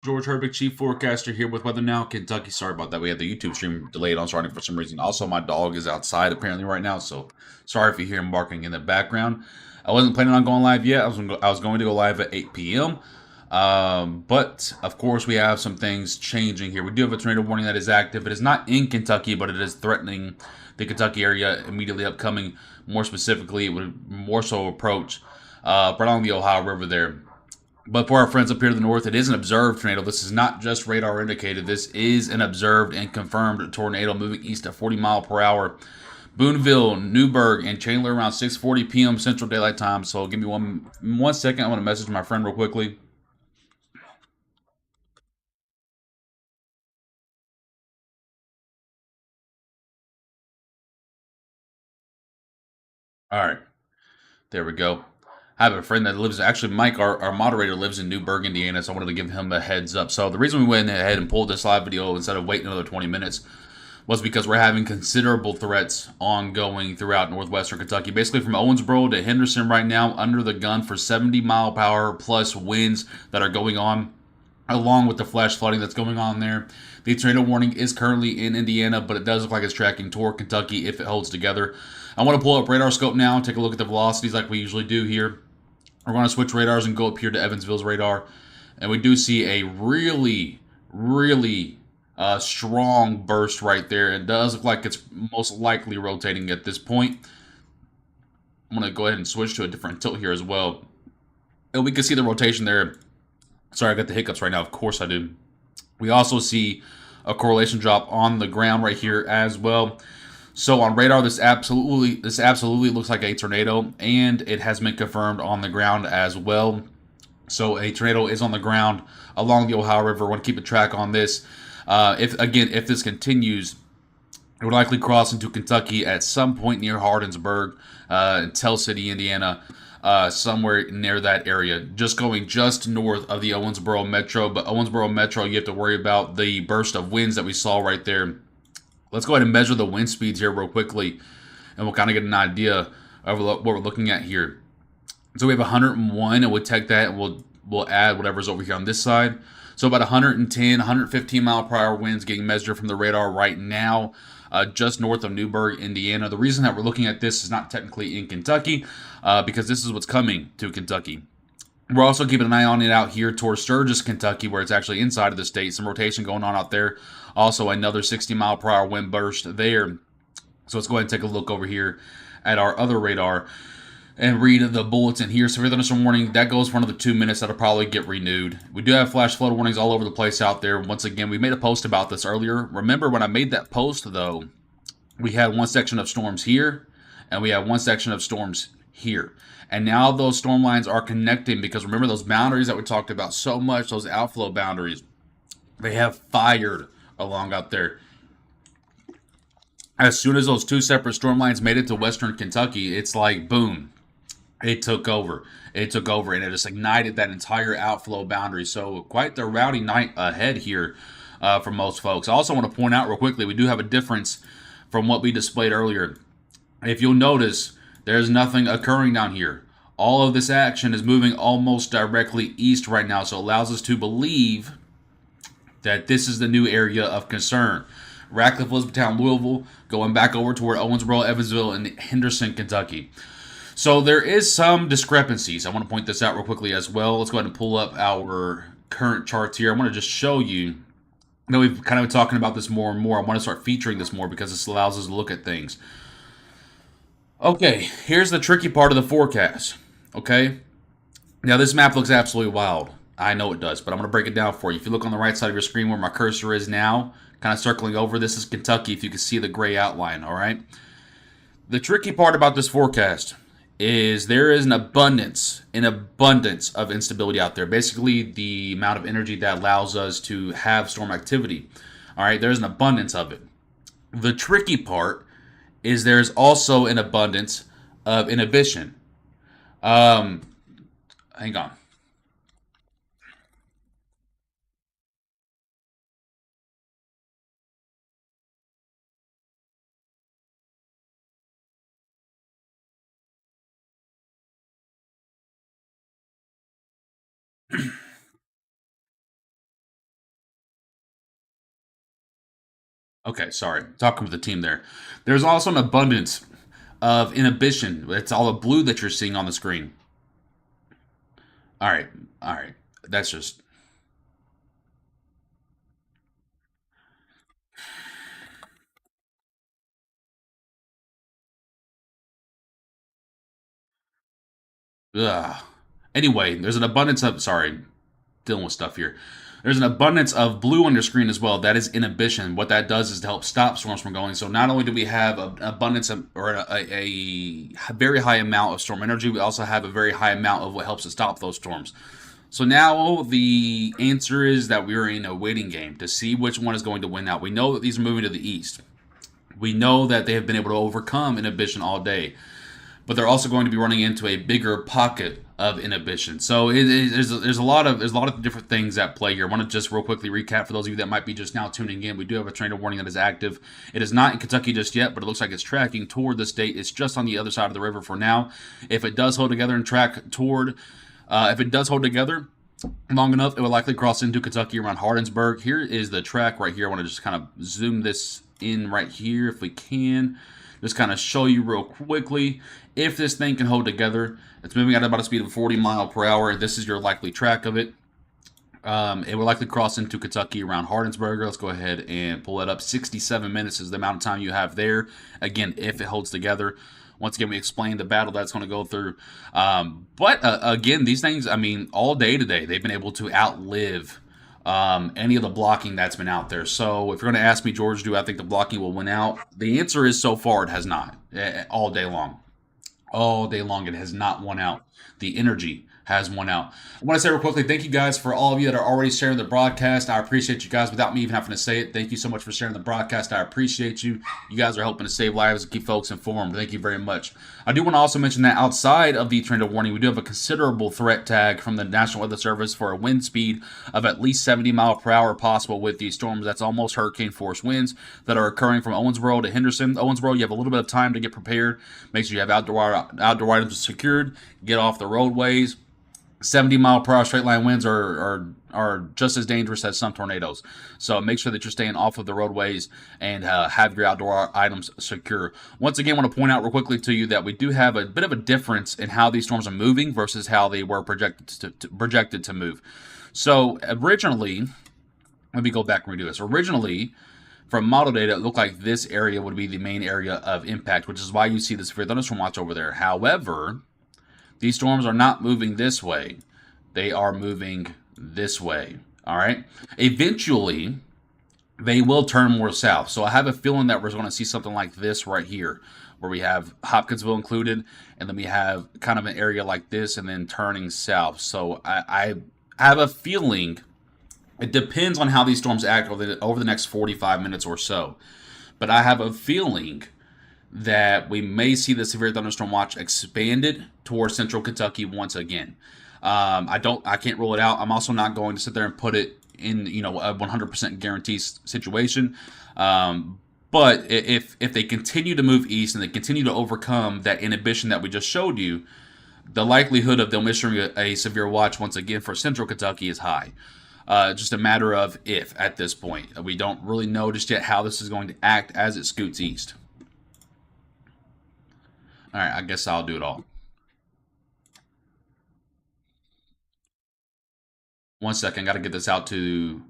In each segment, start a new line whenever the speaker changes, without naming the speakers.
George Herbig, Chief Forecaster here with Weather Now, Kentucky. Sorry about that. We had the YouTube stream delayed on starting for some reason. Also, my dog is outside apparently right now, so sorry if you hear him barking in the background. I wasn't planning on going live yet. I was going to go live at 8 p.m. But of course, we have some things changing here. We do have a tornado warning that is active. It is not in Kentucky, but it is threatening the Kentucky area immediately upcoming. More specifically, it would more so approach right along the Ohio River there. But for our friends up here to the north, it is an observed tornado. This is not just radar indicated. This is an observed and confirmed tornado moving east at 40 mile per hour. Boonville, Newburgh, and Chandler around 6:40 p.m. Central Daylight Time. So give me one second. I want to message my friend real quickly. All right, there we go. I have a friend that lives, actually, Mike, our moderator, lives in Newburgh, Indiana, so I wanted to give him a heads up. So the reason we went ahead and pulled this live video instead of waiting another 20 minutes was because we're having considerable threats ongoing throughout northwestern Kentucky. Basically from Owensboro to Henderson right now, under the gun for 70 mile per hour plus winds that are going on, along with the flash flooding that's going on there. The tornado warning is currently in Indiana, but it does look like it's tracking toward Kentucky if it holds together. I want to pull up radar scope now and take a look at the velocities like we usually do here. We're going to switch radars and go up here to Evansville's radar. And we do see a really strong burst right there. It does look like it's most likely rotating at this point. I'm going to go ahead and switch to a different tilt here as well. And we can see the rotation there. Sorry, I got the hiccups right now. Of course I do. We also see a correlation drop on the ground right here as well. So on radar, this absolutely looks like a tornado, and it has been confirmed on the ground as well. So a tornado is on the ground along the Ohio River. I want to keep a track on this. If this continues, it would likely cross into Kentucky at some point near Hardinsburg, Tell City, Indiana, somewhere near that area. Just going just north of the Owensboro Metro. But Owensboro Metro, you have to worry about the burst of winds that we saw right there. Let's go ahead and measure the wind speeds here real quickly, and we'll kind of get an idea of what we're looking at here. So we have 101, and we'll take that, and we'll add whatever's over here on this side. So about 110, 115 mile per hour winds getting measured from the radar right now, just north of Newburgh, Indiana. The reason that we're looking at this is not technically in Kentucky, because this is what's coming to Kentucky. We're also keeping an eye on it out here towards Sturgis, Kentucky, where it's actually inside of the state. Some rotation going on out there. Also, another 60 mile per hour wind burst there. So let's go ahead and take a look over here at our other radar and read the bulletin here. Severe thunderstorm warning, that goes for another 2 minutes. That'll probably get renewed. We do have flash flood warnings all over the place out there. Once again, we made a post about this earlier. Remember when I made that post, though, we had one section of storms here, and we had one section of storms here. And now those storm lines are connecting because remember those boundaries that we talked about so much, those outflow boundaries, they have fired along out there. As soon as those two separate storm lines made it to western Kentucky, it's like boom, it took over. It took over and it just ignited that entire outflow boundary. So quite the rowdy night ahead here for most folks. I also want to point out real quickly, we do have a difference from what we displayed earlier. If you'll notice, there's nothing occurring down here. All of this action is moving almost directly east right now, so it allows us to believe that this is the new area of concern. Radcliffe, Elizabethtown, Louisville, going back over toward Owensboro, Evansville, and Henderson, Kentucky. So there is some discrepancies. I want to point this out real quickly as well. Let's go ahead and pull up our current charts here. I want to just show you. I know we've kind of been talking about this more and more. I want to start featuring this more because this allows us to look at things. Okay, here's the tricky part of the forecast. Okay, now this map looks absolutely wild. I know it does, but I'm going to break it down for you. If you look on the right side of your screen where my cursor is now, kind of circling over, this is Kentucky, if you can see the gray outline, all right? The tricky part about this forecast is there is an abundance of instability out there. Basically, the amount of energy that allows us to have storm activity. All right, there's an abundance of it. The tricky part is there's also an abundance of inhibition. Hang on. Okay, sorry. Talking with the team there. There's also an abundance of inhibition. It's all the blue that you're seeing on the screen. All right, all right. That's just ugh. Anyway, there's an abundance of sorry, dealing with stuff here. There's an abundance of blue on your screen as well. That is inhibition. What that does is to help stop storms from going. So not only do we have an abundance of, or a very high amount of storm energy, we also have a very high amount of what helps to stop those storms. So now the answer is that we are in a waiting game to see which one is going to win out. We know that these are moving to the east. We know that they have been able to overcome inhibition all day, but they're also going to be running into a bigger pocket of inhibition. So there's a lot of different things at play here. I want to just real quickly recap for those of you that might be just now tuning in. We do have a tornado warning that is active. It is not in Kentucky just yet, but it looks like it's tracking toward the state. It's just on the other side of the river for now. If it does hold together and track toward, if it does hold together long enough, it will likely cross into Kentucky around Hardinsburg. Here is the track right here. I want to just kind of zoom this in right here if we can. Just kind of show you real quickly if this thing can hold together. It's moving at about a speed of 40 mile per hour. This is your likely track of it. It will likely cross into Kentucky around Hardinsburg. Let's go ahead and pull that up. 67 minutes is the amount of time you have there. Again, if it holds together. Once again, we explained the battle that's going to go through. But again, these things, I mean, all day today, they've been able to outlive any of the blocking that's been out there. So if you're going to ask me, George, do I think the blocking will win out? The answer is so far it has not, all day long. All day long, it has not won out. The energy has won out. I want to say real quickly, thank you guys for all of you that are already sharing the broadcast. I appreciate you guys without me even having to say it. Thank you so much for sharing the broadcast. I appreciate you. You guys are helping to save lives and keep folks informed. Thank you very much. I do want to also mention that outside of the tornado warning, we do have a considerable threat tag from the National Weather Service for a wind speed of at least 70 mile per hour possible with these storms. That's almost hurricane force winds that are occurring from Owensboro to Henderson. Owensboro, you have a little bit of time to get prepared. Make sure you have outdoor items secured. Get off the roadways. 70 mile per hour straight line winds are just as dangerous as some tornadoes. So make sure that you're staying off of the roadways and have your outdoor items secure. Once again, I want to point out real quickly to you that we do have a bit of a difference in how these storms are moving versus how they were projected to move. So originally, let me go back and redo this. Originally, from model data, it looked like this area would be the main area of impact, which is why you see the severe thunderstorm watch over there. However, these storms are not moving this way. They are moving this way. All right. Eventually, they will turn more south. So I have a feeling that we're going to see something like this right here, where we have Hopkinsville included, and then we have kind of an area like this, and then turning south. So I have a feeling it depends on how these storms act over the next 45 minutes or so. But I have a feeling that we may see the severe thunderstorm watch expanded towards central Kentucky once again. I can't rule it out. I'm also not going to sit there and put it in, a 100% guarantee situation. But if they continue to move east and they continue to overcome that inhibition that we just showed you, the likelihood of them issuing a severe watch once again for central Kentucky is high. Just a matter of if at this point. We don't really know just yet how this is going to act as it scoots east. All right, I guess I'll do it all. One second, got to get this out to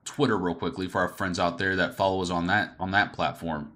Twitter real quickly for our friends out there that follow us on that platform.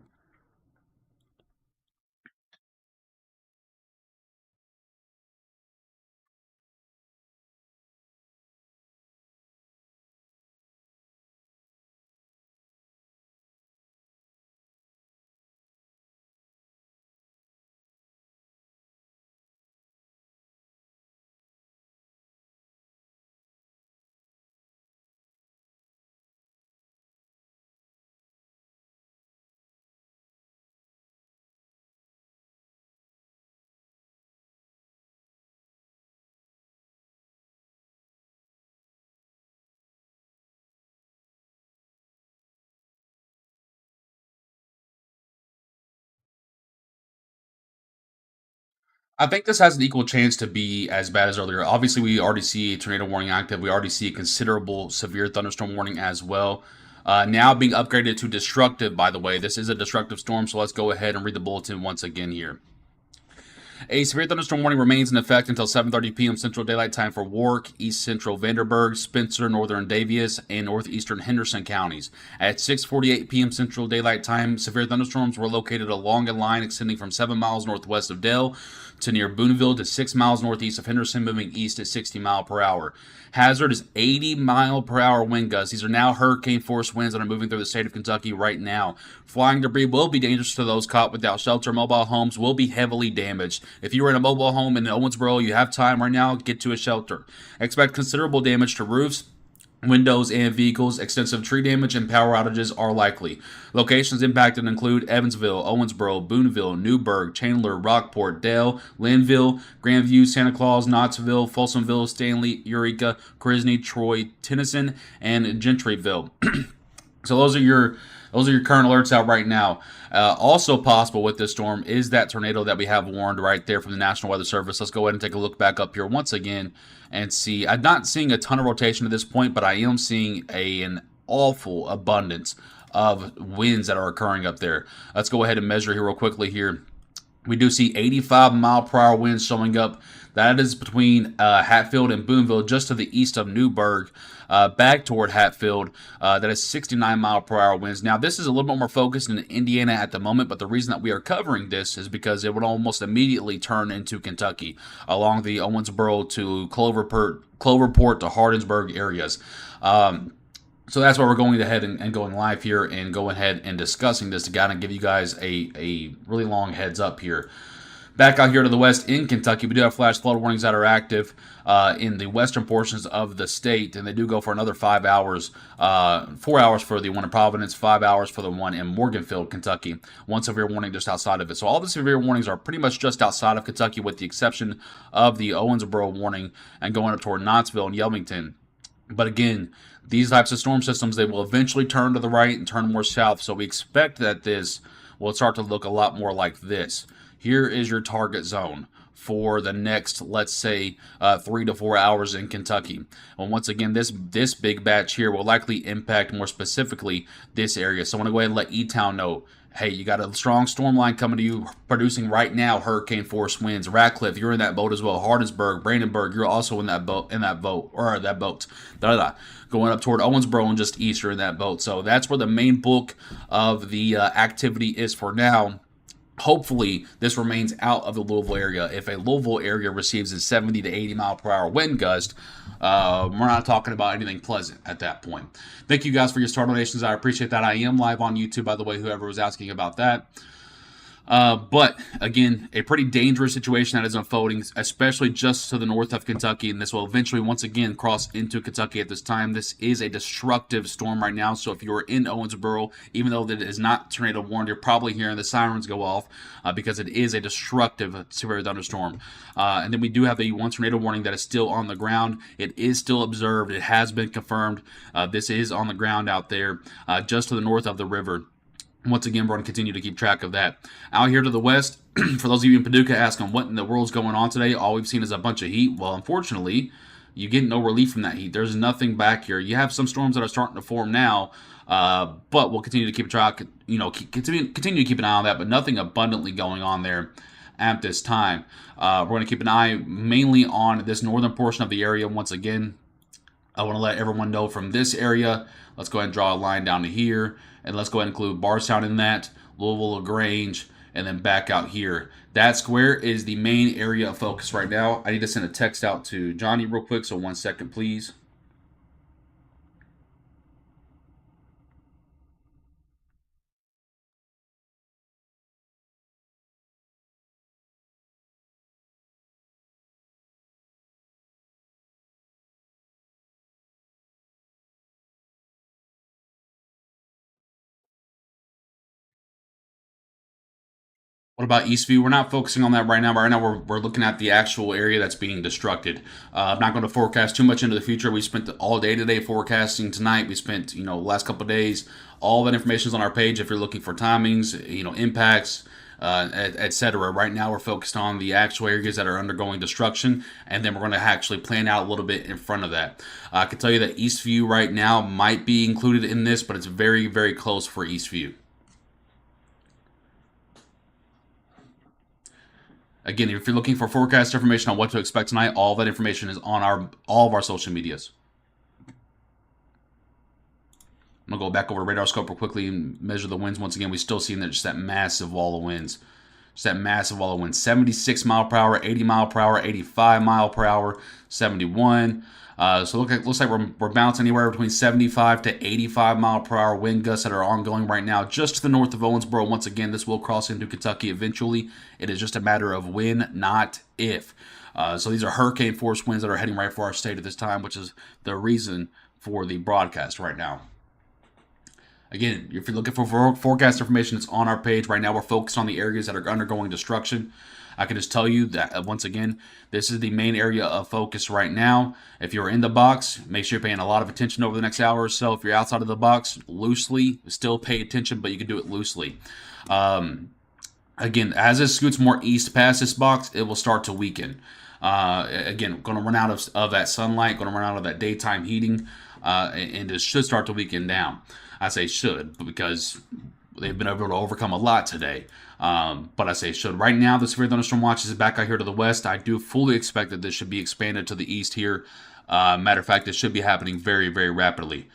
I think this has an equal chance to be as bad as earlier. Obviously, we already see a tornado warning active. We already see a considerable severe thunderstorm warning as well. Now being upgraded to destructive, by the way. This is a destructive storm, so let's go ahead and read the bulletin once again here. A severe thunderstorm warning remains in effect until 7:30 p.m. Central Daylight Time for Warwick, East Central Vanderburgh, Spencer, Northern Daviess, and Northeastern Henderson counties. At 6:48 p.m. Central Daylight Time, severe thunderstorms were located along a line extending from 7 miles northwest of Dell to near Booneville to 6 miles northeast of Henderson, moving east at 60 mile per hour. Hazard is 80 mile per hour wind gusts. These are now hurricane force winds that are moving through the state of Kentucky right now. Flying debris will be dangerous to those caught without shelter. Mobile homes will be heavily damaged. If you are in a mobile home in Owensboro, you have time right now, get to a shelter. Expect considerable damage to roofs, windows, and vehicles. Extensive tree damage and power outages are likely. Locations impacted include Evansville, Owensboro, Booneville, Newburgh, Chandler, Rockport, Dale, Linville, Grandview, Santa Claus, Knoxville, Folsomville, Stanley, Eureka, Crisney, Troy, Tennyson, and Gentryville. So those are your current alerts out right now. Also possible with this storm is that tornado that we have warned right there from the National Weather Service. Let's go ahead and take a look back up here once again and see. I'm not seeing a ton of rotation at this point, but I am seeing an awful abundance of winds that are occurring up there. Let's go ahead and measure here real quickly here. We do see 85 mile per hour winds showing up. That is between Hatfield and Booneville, just to the east of Newburgh, back toward Hatfield. That is 69 mile per hour winds. Now, this is a little bit more focused in Indiana at the moment, but the reason that we are covering this is because it would almost immediately turn into Kentucky along the Owensboro to Cloverport to Hardinsburg areas. So that's why we're going ahead and going live here and going ahead and discussing this to kind of give you guys a really long heads up here. Back out here to the west in Kentucky, we do have flash flood warnings that are active in the western portions of the state, and they do go for another 5 hours. 4 hours for the one in Providence, 5 hours for the one in Morganfield, Kentucky. One severe warning just outside of it. So all the severe warnings are pretty much just outside of Kentucky, with the exception of the Owensboro warning and going up toward Knoxville and Yelvington. But again, these types of storm systems, they will eventually turn to the right and turn more south. So we expect that this will start to look a lot more like this. Here is your target zone for the next, let's say, 3 to 4 hours in Kentucky. And once again, this big batch here will likely impact more specifically this area. So I want to go ahead and let E-Town know, hey, you got a strong storm line coming to you, producing right now hurricane force winds. Radcliffe, you're in that boat as well. Hardinsburg, Brandenburg, you're also in that boat. Going up toward Owensboro and just east, you're in that boat. So that's where the main bulk of the activity is for now. Hopefully, this remains out of the Louisville area. If a Louisville area receives a 70 to 80 mile per hour wind gust, we're not talking about anything pleasant at that point. Thank you guys for your star donations. I appreciate that. I am live on YouTube, by the way, whoever was asking about that. But again, a pretty dangerous situation that is unfolding, especially just to the north of Kentucky, and this will eventually once again cross into Kentucky at this time. This is a destructive storm right now, so if you're in Owensboro, even though it is not tornado warned, you're probably hearing the sirens go off because it is a destructive severe thunderstorm. And then we do have the one tornado warning that is still on the ground. It is still observed. It has been confirmed. This is on the ground out there just to the north of the river. Once again, we're going to continue to keep track of that. Out here to the west, for those of you in Paducah asking what in the world's going on today, all we've seen is a bunch of heat. Well, unfortunately, you get no relief from that heat. There's nothing back here. You have some storms that are starting to form now, but we'll continue to keep track, continue to keep an eye on that, but nothing abundantly going on there at this time. We're going to keep an eye mainly on this northern portion of the area. Once again, I want to let everyone know from this area. Let's go ahead and draw a line down to here. And let's go ahead and include Bardstown in that, Louisville, LaGrange, and then back out here. That square is the main area of focus right now. I need to send a text out to Johnny real quick, so 1 second, please. What about Eastview? We're not focusing on that right now. Right now, we're looking at the actual area that's being destructed. I'm not going to forecast too much into the future. We spent all day today forecasting tonight. We spent, the last couple of days. All that information is on our page if you're looking for timings, impacts, etc. Right now, we're focused on the actual areas that are undergoing destruction, and then we're going to actually plan out a little bit in front of that. I can tell you that Eastview right now might be included in this, but it's very, very close for Eastview. Again, if you're looking for forecast information on what to expect tonight, all that information is on all of our social medias. I'm going to go back over to radar scope real quickly and measure the winds once again. We still see that just that massive wall of winds. Just that massive wall of winds. 76 mile per hour, 80 mile per hour, 85 mile per hour, 71. So looks like we're bouncing anywhere between 75 to 85 mile per hour wind gusts that are ongoing right now just to the north of Owensboro. Once again, this will cross into Kentucky eventually. It is just a matter of when, not if. So these are hurricane force winds that are heading right for our state at this time, which is the reason for the broadcast right now. Again, if you're looking for forecast information, it's on our page. Right now, we're focused on the areas that are undergoing destruction. I can just tell you that, once again, this is the main area of focus right now. If you're in the box, make sure you're paying a lot of attention over the next hour or so. If you're outside of the box, loosely, still pay attention, but you can do it loosely. Again, as it scoots more east past this box, it will start to weaken. Again, going to run out of that sunlight, going to run out of that daytime heating, and it should start to weaken down. I say should, because they've been able to overcome a lot today. But I say should. Right now, the severe thunderstorm watch is back out here to the west. I do fully expect that this should be expanded to the east here. Matter of fact, this should be happening very, very rapidly.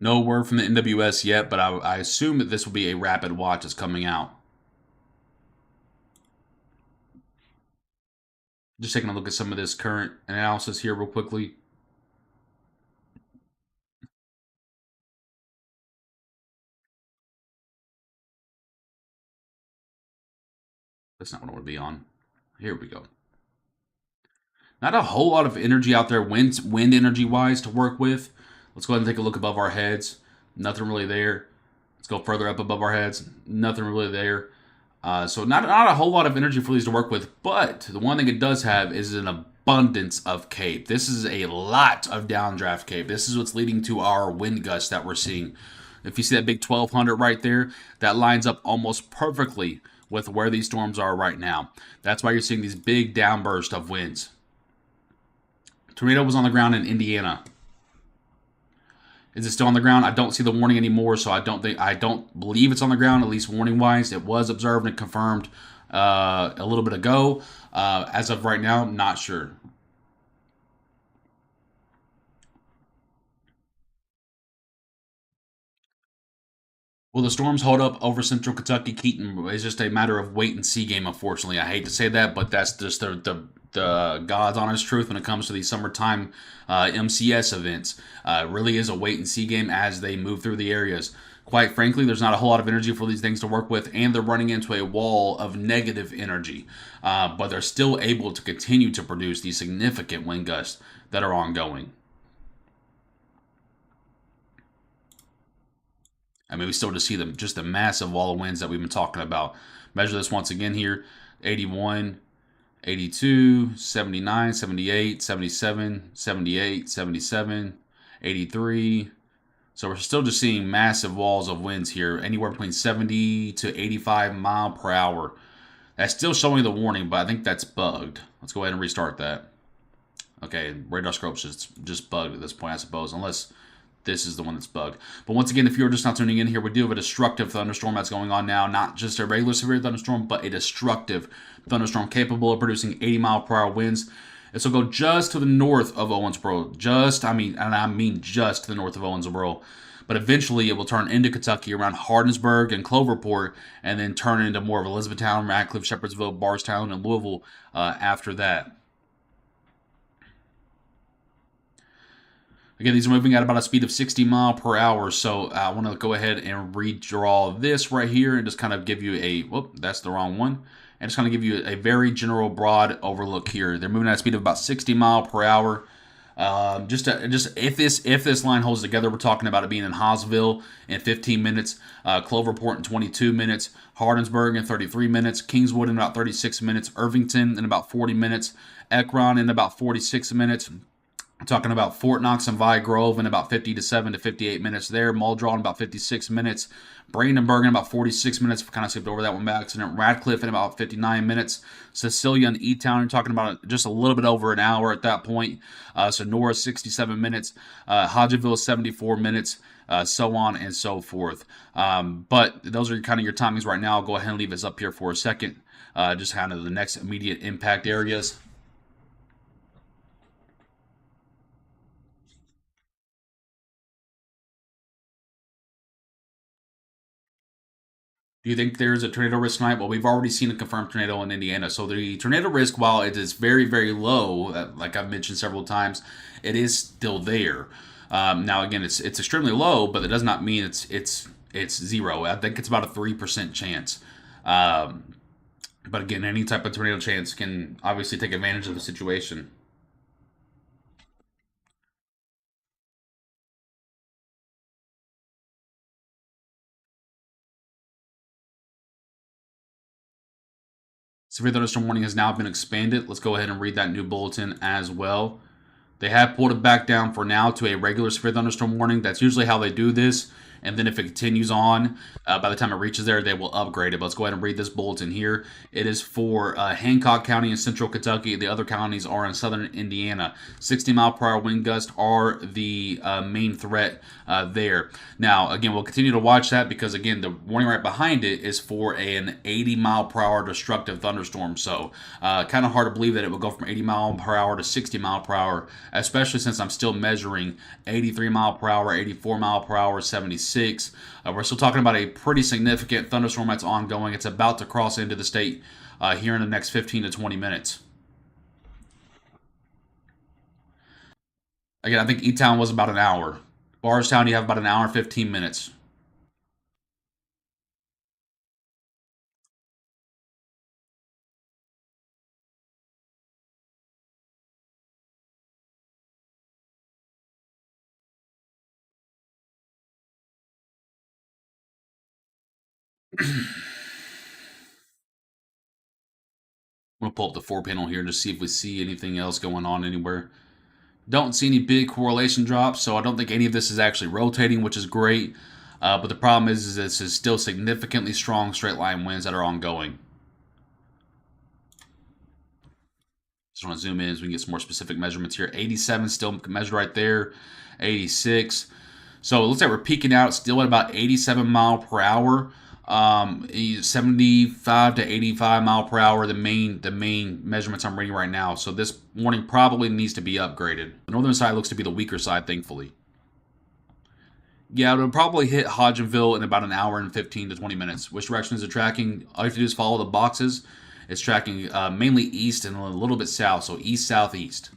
No word from the NWS yet, but I assume that this will be a rapid watch that's coming out. Just taking a look at some of this current analysis here real quickly. That's not what I want to be on. Here we go. Not a whole lot of energy out there, wind energy wise, to work with. Let's go ahead and take a look above our heads. Nothing really there. Let's go further up above our heads. Nothing really there. So not a whole lot of energy for these to work with, but the one thing it does have is an abundance of cape. This is a lot of downdraft cape. This is what's leading to our wind gusts that we're seeing. If you see that big 1200 right there, that lines up almost perfectly with where these storms are right now. That's why you're seeing these big downbursts of winds. Tornado was on the ground in Indiana. Is it still on the ground? I don't see the warning anymore, so I don't believe it's on the ground, at least warning wise. It was observed and confirmed a little bit ago. As of right now, not sure. Will the storms hold up over central Kentucky, Keaton? It's just a matter of wait and see game, unfortunately. I hate to say that, but that's just the God's honest truth when it comes to these summertime MCS events. It really is a wait and see game as they move through the areas. Quite frankly, there's not a whole lot of energy for these things to work with, and they're running into a wall of negative energy. But they're still able to continue to produce these significant wind gusts that are ongoing. I mean, we still just see just the massive wall of winds that we've been talking about. Measure this once again here. 81, 82, 79, 78, 77, 78, 77, 83. So we're still just seeing massive walls of winds here, anywhere between 70 to 85 mile per hour. That's still showing the warning, but I think that's bugged. Let's go ahead and restart that. Okay, radar scope's just bugged at this point, I suppose, unless this is the one that's bugged. But once again, if you're just not tuning in here, we do have a destructive thunderstorm that's going on now. Not just a regular severe thunderstorm, but a destructive thunderstorm capable of producing 80 mile per hour winds. This will go just to the north of Owensboro. I mean just to the north of Owensboro. But eventually it will turn into Kentucky around Hardinsburg and Cloverport, and then turn into more of Elizabethtown, Radcliffe, Shepherdsville, Bardstown, and Louisville after that. Again, these are moving at about a speed of 60 mile per hour. So I want to go ahead and redraw this right here and just kind of give you a, whoop, that's the wrong one. And just kind of give you a very general broad overlook here. They're moving at a speed of about 60 mile per hour. Just if this line holds together, we're talking about it being in Haasville in 15 minutes, Cloverport in 22 minutes, Hardinsburg in 33 minutes, Kingswood in about 36 minutes, Irvington in about 40 minutes, Ekron in about 46 minutes. I'm talking about Fort Knox and Vi Grove in about 57 to 58 minutes there. Muldrow in about 56 minutes. Brandenburg in about 46 minutes. Kind of skipped over that one by accident. Radcliffe in about 59 minutes. Cecilia and E-Town, you're talking about just a little bit over an hour at that point. Sonora, 67 minutes. Hodgeville, 74 minutes. So on and so forth. But those are kind of your timings right now. I'll go ahead and leave this up here for a second. Just kind of the next immediate impact areas. Do you think there's a tornado risk tonight? Well, we've already seen a confirmed tornado in Indiana. So the tornado risk, while it is very, very low, like I've mentioned several times, it is still there. Now, again, it's extremely low, but it does not mean it's zero. I think it's about a 3% chance. But again, any type of tornado chance can obviously take advantage of the situation. Severe thunderstorm warning has now been expanded. Let's go ahead and read that new bulletin as well. They have pulled it back down for now to a regular severe thunderstorm warning. That's usually how they do this. And then if it continues on, by the time it reaches there, they will upgrade it. But let's go ahead and read this bulletin here. It is for Hancock County in central Kentucky. The other counties are in southern Indiana. 60-mile-per-hour wind gusts are the main threat there. Now, again, we'll continue to watch that because, again, the warning right behind it is for an 80-mile-per-hour destructive thunderstorm. So kind of hard to believe that it would go from 80-mile-per-hour to 60-mile-per-hour, especially since I'm still measuring 83-mile-per-hour, 84-mile-per-hour, 76. We're still talking about a pretty significant thunderstorm that's ongoing. It's about to cross into the state here in the next 15 to 20 minutes. Again, I think E-Town was about an hour. Bardstown, you have about an hour and 15 minutes. I'm going to pull up the 4 panel here to see if we see anything else going on anywhere. Don't see any big correlation drops, so I don't think any of this is actually rotating, which is great. But the problem is this is still significantly strong straight line winds that are ongoing. Just want to zoom in so we can get some more specific measurements here. 87 still measured right there. 86. So it looks like we're peaking out still at about 87 mile per hour. 75 to 85 mile per hour, the main measurements I'm reading right now. So this warning probably needs to be upgraded. The northern side looks to be the weaker side, thankfully. Yeah, it'll probably hit Hodgenville in about an hour and 15 to 20 minutes. Which direction is it tracking? All you have to do is follow the boxes. It's tracking mainly east and a little bit south, so east-southeast.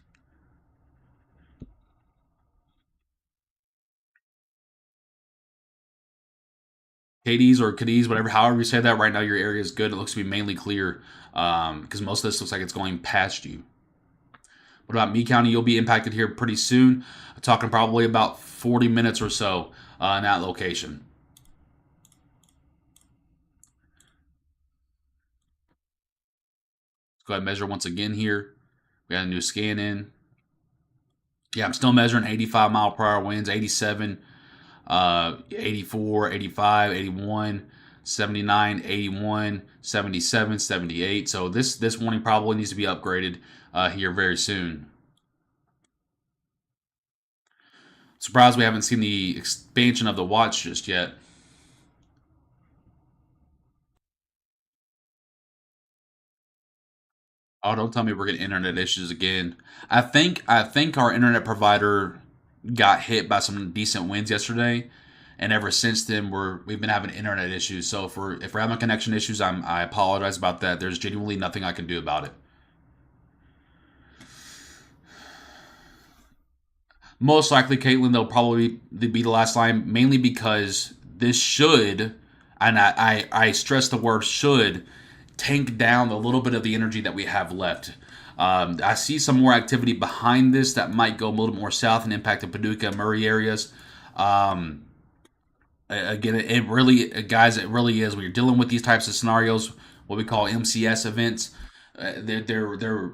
Cadiz or Cadiz, whatever, however you say that. Right now, your area is good. It looks to be mainly clear because most of this looks like it's going past you. What about Mee County? You'll be impacted here pretty soon. I'm talking probably about 40 minutes or so in that location. Let's go ahead and measure once again here. We got a new scan in. Yeah, I'm still measuring 85 mile per hour winds, 87, 84, 85, 81, 79, 81, 77, 78. So this warning probably needs to be upgraded here very soon. Surprised we haven't seen the expansion of the watch just yet. Oh, don't tell me we're getting internet issues again. I think our internet provider got hit by some decent winds yesterday, and ever since then we've been having internet issues. So if we're having connection issues, I apologize about that. There's genuinely nothing I can do about it. Most likely, Caitlin, they'll probably be the last line, mainly because this should, and I stress the word should, tank down a little bit of the energy that we have left. I see some more activity behind this that might go a little more south and impact the Paducah and Murray areas. Um, Again, it really, guys, it really is when you're dealing with these types of scenarios, what we call MCS events. They're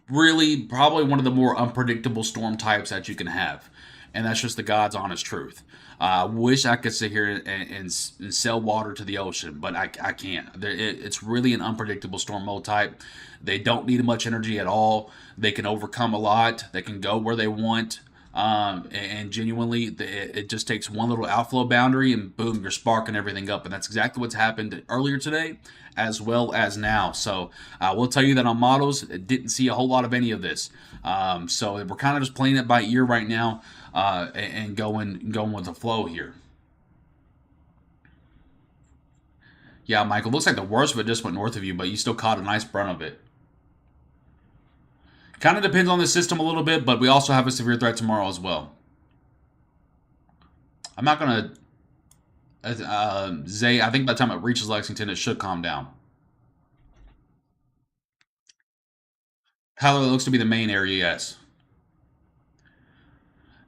really probably one of the more unpredictable storm types that you can have, and that's just the God's honest truth. I wish I could sit here and sell water to the ocean, but I can't. It's really an unpredictable storm mode type. They don't need much energy at all. They can overcome a lot. They can go where they want. And genuinely, it just takes one little outflow boundary, and boom, you're sparking everything up. And that's exactly what's happened earlier today, as well as now. So I will tell you that on models, it didn't see a whole lot of any of this. So we're kind of just playing it by ear right now, and going with the flow here. Yeah, Michael, looks like the worst of it just went north of you, but you still caught a nice brunt of it. Kind of depends on the system a little bit, but we also have a severe threat tomorrow as well. I'm not going to, Zay, I think by the time it reaches Lexington, it should calm down. Tyler, it looks to be the main area, yes.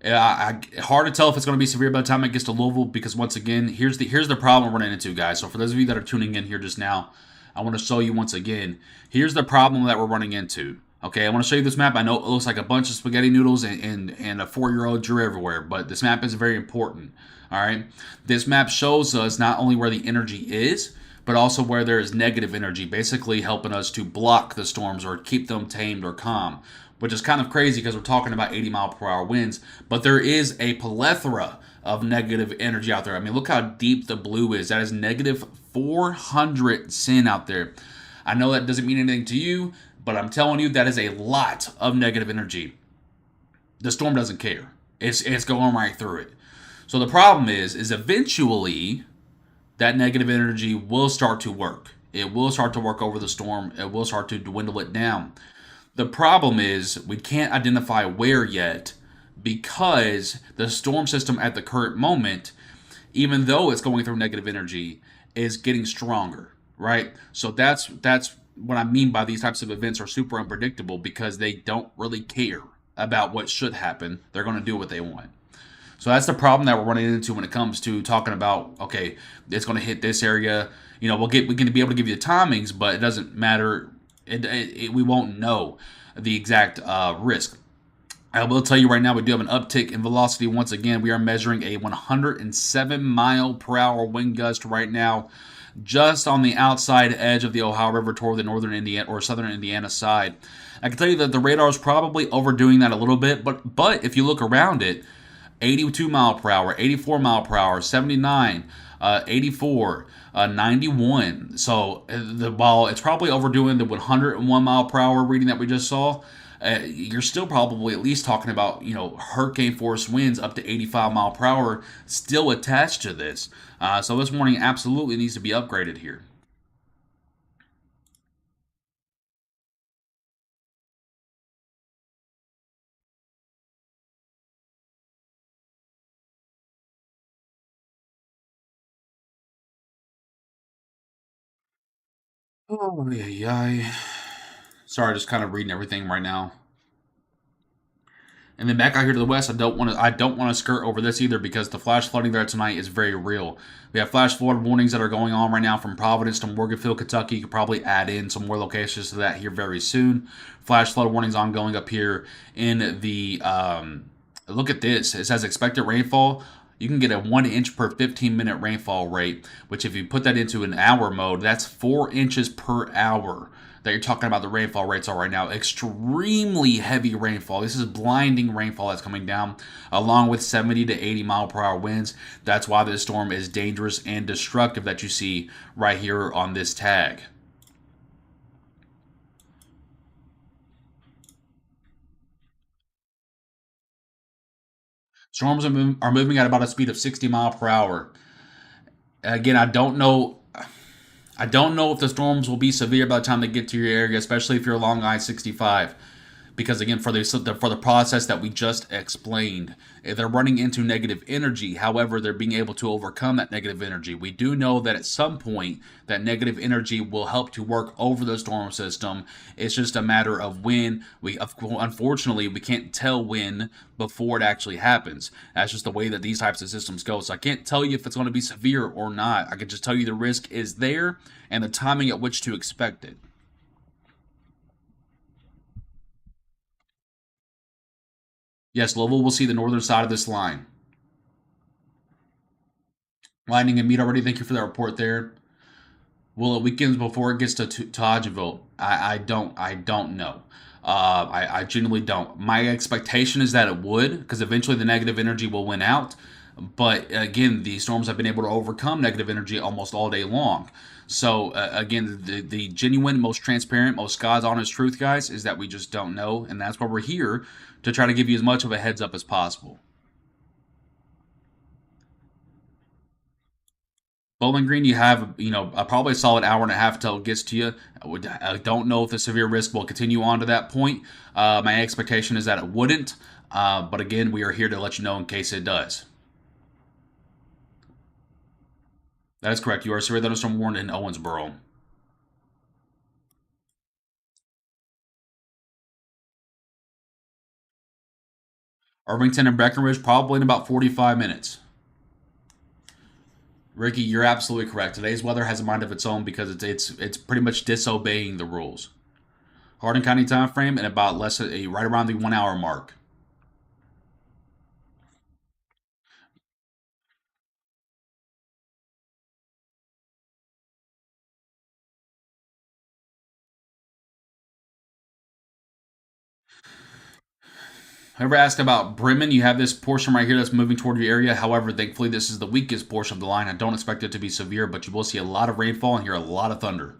Yeah, hard to tell if it's going to be severe by the time it gets to Louisville because once again, here's the problem we're running into, guys. So for those of you that are tuning in here just now, I want to show you once again. Here's the problem that we're running into. Okay, I want to show you this map. I know it looks like a bunch of spaghetti noodles and a 4-year-old drew everywhere, but this map is very important. All right, this map shows us not only where the energy is, but also where there is negative energy, basically helping us to block the storms or keep them tamed or calm, which is kind of crazy because we're talking about 80-mile-per-hour winds, but there is a plethora of negative energy out there. I mean, look how deep the blue is. That is negative 400 sin out there. I know that doesn't mean anything to you, but I'm telling you that is a lot of negative energy. The storm doesn't care. It's going right through it. So the problem is eventually that negative energy will start to work. It will start to work over the storm. It will start to dwindle it down. The problem is we can't identify where yet because the storm system at the current moment, even though it's going through negative energy, is getting stronger, right? So that's what I mean by these types of events are super unpredictable because they don't really care about what should happen. They're going to do what they want. So that's the problem that we're running into when it comes to talking about, okay, it's going to hit this area. You know, we can be able to give you the timings, but it doesn't matter. We won't know the exact risk. I will tell you right now, we do have an uptick in velocity. Once again, we are measuring a 107 mile per hour wind gust right now, just on the outside edge of the Ohio River toward the northern Indiana or southern Indiana side. I can tell you that the radar is probably overdoing that a little bit, but if you look around it, 82 mile per hour, 84 mile per hour, 79, 84, 91. So while it's probably overdoing the 101 mile per hour reading that we just saw, you're still probably at least talking about, hurricane force winds up to 85 mile per hour still attached to this. So this warning absolutely needs to be upgraded here. Oh, yeah, yeah. Sorry, just kind of reading everything right now. And then back out here to the west, I don't want to skirt over this either because the flash flooding there tonight is very real. We have flash flood warnings that are going on right now from Providence to Morganfield, Kentucky. You could probably add in some more locations to that here very soon. Flash flood warnings ongoing up here in the. Look at this. It says expected rainfall. You can get a 1 inch per 15-minute rainfall rate, which if you put that into an hour mode, that's 4 inches per hour that you're talking about the rainfall rates are right now. Extremely heavy rainfall. This is blinding rainfall that's coming down, along with 70 to 80 mile per hour winds. That's why this storm is dangerous and destructive that you see right here on this tag. Storms are moving at about a speed of 60 mile per hour. Again, I don't know. I don't know if the storms will be severe by the time they get to your area, especially if you're along I-65. because again, for the process that we just explained, they're running into negative energy. However, they're being able to overcome that negative energy. We do know that at some point that negative energy will help to work over the storm system. It's just a matter of when. Unfortunately, we can't tell when before it actually happens. That's just the way that these types of systems go. So I can't tell you if it's going to be severe or not. I can just tell you the risk is there and the timing at which to expect it. Yes, Louisville will see the northern side of this line. Lightning and Meat already. Thank you for that report there. Will it weakens before it gets to Hodgeville? I don't know. I genuinely don't. My expectation is that it would, because eventually the negative energy will win out. But again, the storms have been able to overcome negative energy almost all day long. So again, the genuine, most transparent, most God's honest truth, guys, is that we just don't know, and that's why we're here to try to give you as much of a heads up as possible. Bowling Green, you have probably a solid hour and a half until it gets to you. I don't know if the severe risk will continue on to that point. My expectation is that it wouldn't, but again, we are here to let you know in case it does. That is correct. You are severe thunderstorm warned in Owensboro. Irvington and Breckenridge probably in about 45 minutes. Ricky, you're absolutely correct. Today's weather has a mind of its own because it's pretty much disobeying the rules. Hardin County time frame in about right around the 1 hour mark. Whoever asked about Bremen, you have this portion right here that's moving toward your area. However, thankfully, this is the weakest portion of the line. I don't expect it to be severe, but you will see a lot of rainfall and hear a lot of thunder.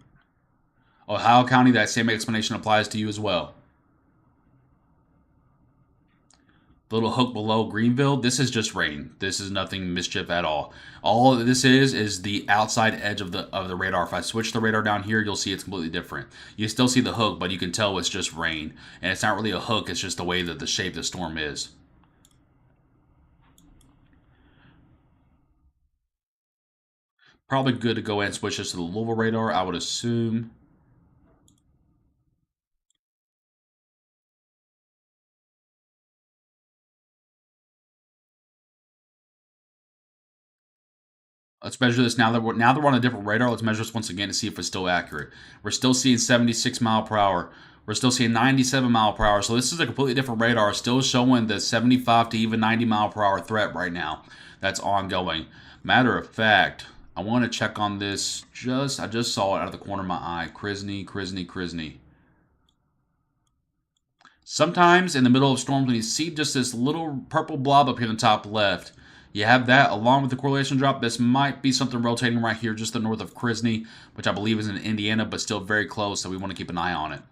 Ohio County, that same explanation applies to you as well. The little hook below Greenville, this is just rain. This is nothing mischief at all. All this is the outside edge of the radar. If I switch the radar down here, you'll see it's completely different. You still see the hook, but you can tell it's just rain. And it's not really a hook, it's just the way that the shape of the storm is. Probably good to go ahead and switch this to the Louisville radar, I would assume. Let's measure this now that we're on a different radar. Let's measure this once again to see if it's still accurate. We're still seeing 76 mile per hour. We're still seeing 97 mile per hour. So this is a completely different radar. Still showing the 75 to even 90 mile per hour threat right now. That's ongoing. Matter of fact, I want to check on this. I just saw it out of the corner of my eye. Crisney. Sometimes in the middle of storms, when you see just this little purple blob up here in the top left, you have that along with the correlation drop. This might be something rotating right here just the north of Crisney, which I believe is in Indiana, but still very close, so we want to keep an eye on it.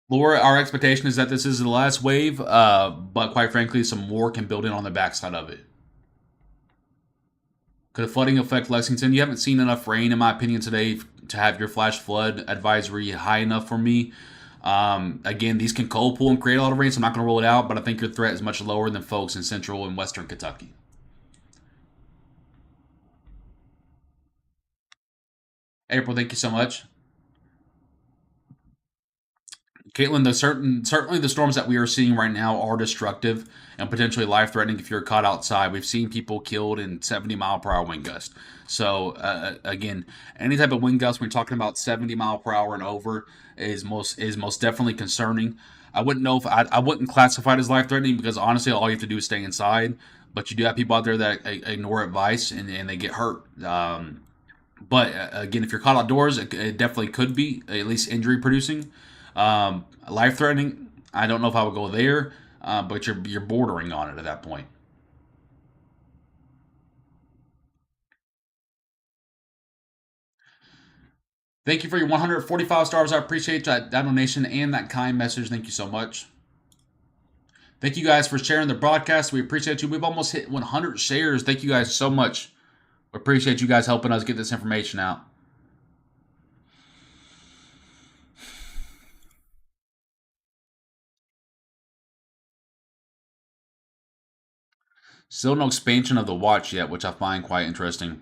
Laura, our expectation is that this is the last wave, but quite frankly, some more can build in on the backside of it. Could flooding affect Lexington? You haven't seen enough rain, in my opinion, today to have your flash flood advisory high enough for me. Again, these can cold pool and create a lot of rain, so I'm not going to rule it out, but I think your threat is much lower than folks in central and western Kentucky. April, thank you so much. Caitlin, certainly the storms that we are seeing right now are destructive and potentially life threatening if you're caught outside. We've seen people killed in 70 mile per hour wind gusts. So again, any type of wind gust when you're talking about 70 mile per hour and over is most definitely concerning. I wouldn't know if I wouldn't classify it as life threatening because honestly, all you have to do is stay inside. But you do have people out there that ignore advice and they get hurt. But again, if you're caught outdoors, it definitely could be at least injury producing. Life threatening, I don't know if I would go there, but you're bordering on it at that point. Thank you for your 145 stars. I appreciate that donation and that kind message. Thank you so much. Thank you guys for sharing the broadcast. We appreciate you. We've almost hit 100 shares. Thank you guys so much. We appreciate you guys helping us get this information out. Still no expansion of the watch yet, which I find quite interesting.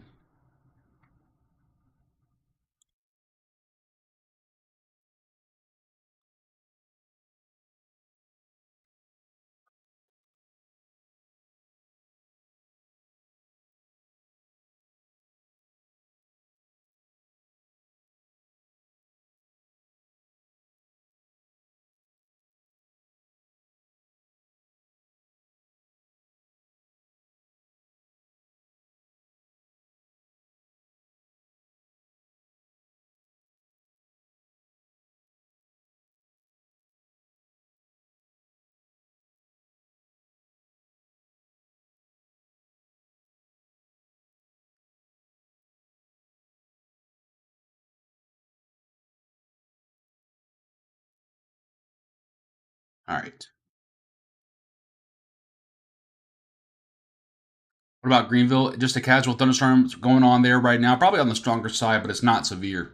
All right. What about Greenville? Just a casual thunderstorm going on there right now. Probably on the stronger side, but it's not severe.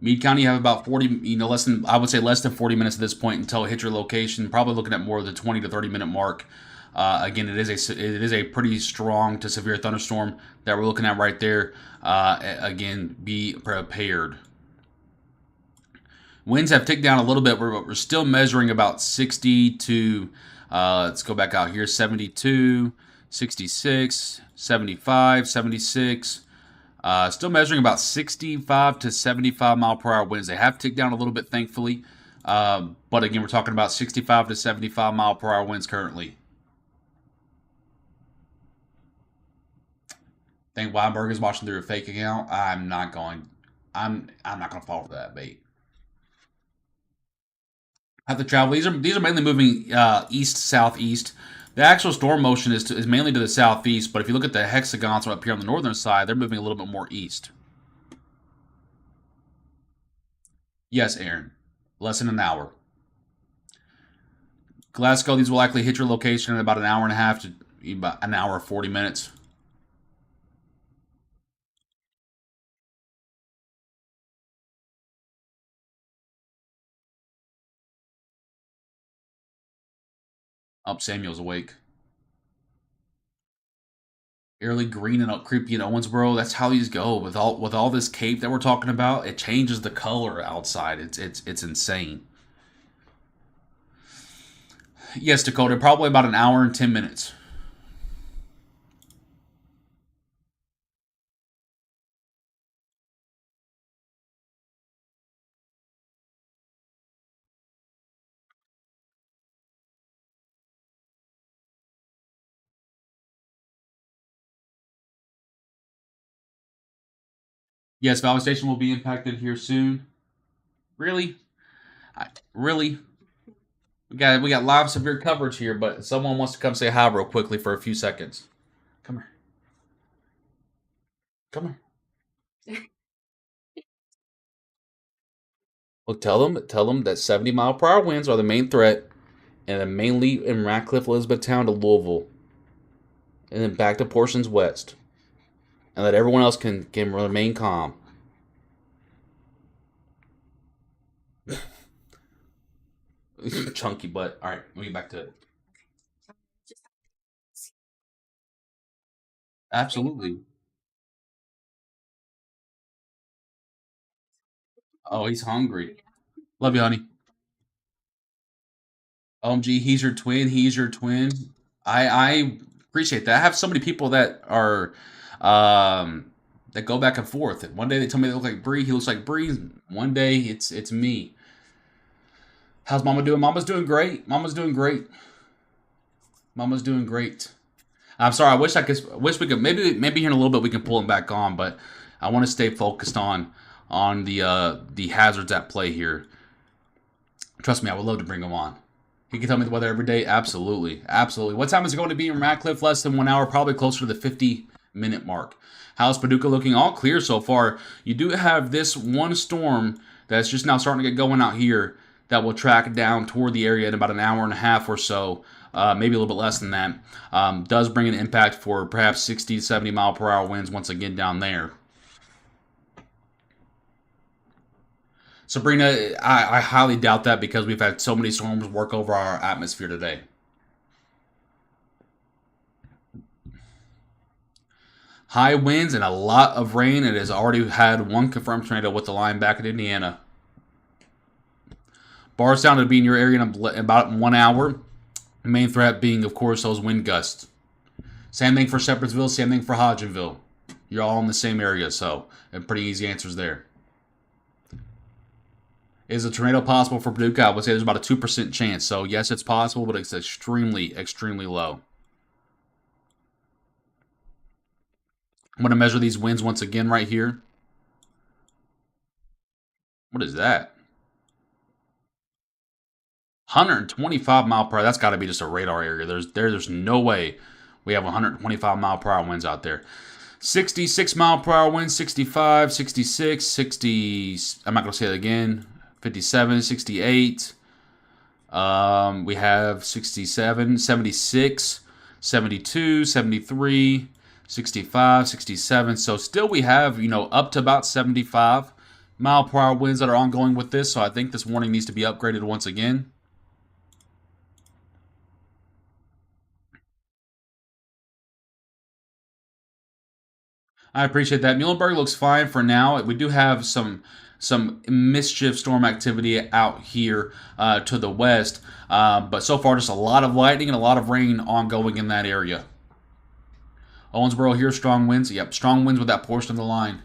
Meade County, you have about 40, less than, I would say less than 40 minutes at this point until it hits your location. Probably looking at more of the 20 to 30 minute mark. Again, it is a pretty strong to severe thunderstorm that we're looking at right there. Again, be prepared. Winds have ticked down a little bit. We're still measuring about 60 to, let's go back out here, 72, 66, 75, 76. Still measuring about 65 to 75 mile per hour winds. They have ticked down a little bit, thankfully. But again, we're talking about 65 to 75 mile per hour winds currently. I think Weinberg is watching through a fake account. I'm not going to fall for that bait. Have to travel. These are mainly moving east southeast. The actual storm motion is mainly to the southeast, but if you look at the hexagons up here on the northern side, they're moving a little bit more east. Yes, Aaron. Less than an hour. Glasgow, these will likely hit your location in about an hour and a half to about an hour 40 minutes. Up Samuel's awake. Eerily green and creepy in Owensboro. That's how these go with all this cape that we're talking about. It changes the color outside. It's insane. Yes, Dakota. Probably about an hour and 10 minutes. Yes, Valley Station will be impacted here soon. Really? Really? We got live severe coverage here, but someone wants to come say hi real quickly for a few seconds. Come here. Come here. Well, tell them that 70-mile-per-hour winds are the main threat, and then mainly in Ratcliffe, Elizabethtown to Louisville, and then back to portions west, and that everyone else can remain calm. Chunky butt. All right, let me get back to it. Absolutely. Oh, he's hungry. Love you, honey. OMG, he's your twin. He's your twin. I appreciate that. I have so many people that go back and forth. One day they tell me they look like Bree. He looks like Bree. One day it's me. How's Mama doing? Mama's doing great. Mama's doing great. Mama's doing great. I'm sorry. I wish we could. Maybe here in a little bit we can pull him back on, but I want to stay focused on the hazards at play here. Trust me, I would love to bring him on. He can tell me the weather every day. Absolutely, absolutely. What time is it going to be in Ratcliffe? Less than 1 hour. Probably closer to the 50-minute mark. How's Paducah looking? All clear so far. You do have this one storm that's just now starting to get going out here that will track down toward the area in about an hour and a half or so. Maybe a little bit less than that. Does bring an impact for perhaps 60 to 70 mile per hour winds once again down there. Sabrina, I highly doubt that because we've had so many storms work over our atmosphere today. High winds and a lot of rain. It has already had one confirmed tornado with the line back in Indiana. Bardstown to be in your area in about 1 hour. Main threat being, of course, those wind gusts. Same thing for Shepherdsville, same thing for Hodgenville. You're all in the same area, so pretty easy answers there. Is a tornado possible for Paducah? I would say there's about a 2% chance. So, yes, it's possible, but it's extremely, extremely low. I'm going to measure these winds once again right here. What is that? 125 mile per hour. That's got to be just a radar area. There's no way we have 125 mile per hour winds out there. 66 mile per hour winds, 65, 66, 60. I'm not going to say it again. 57, 68. We have 67, 76, 72, 73, 65, 67. So still we have, up to about 75 mile per hour winds that are ongoing with this. So I think this warning needs to be upgraded once again. I appreciate that. Muhlenberg looks fine for now. We do have some mischief storm activity out here to the west, but so far just a lot of lightning and a lot of rain ongoing in that area. Owensboro here, strong winds. Yep, strong winds with that portion of the line.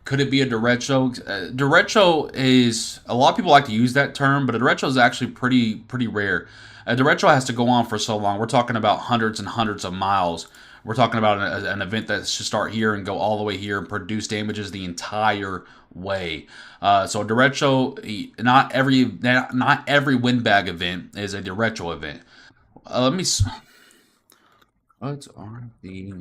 Could it be a derecho? Derecho is, a lot of people like to use that term, but a derecho is actually pretty rare. A derecho has to go on for so long. We're talking about hundreds and hundreds of miles. We're talking about an event that should start here and go all the way here and produce damages the entire way. So a derecho, not every windbag event is a derecho event. Let me. What are the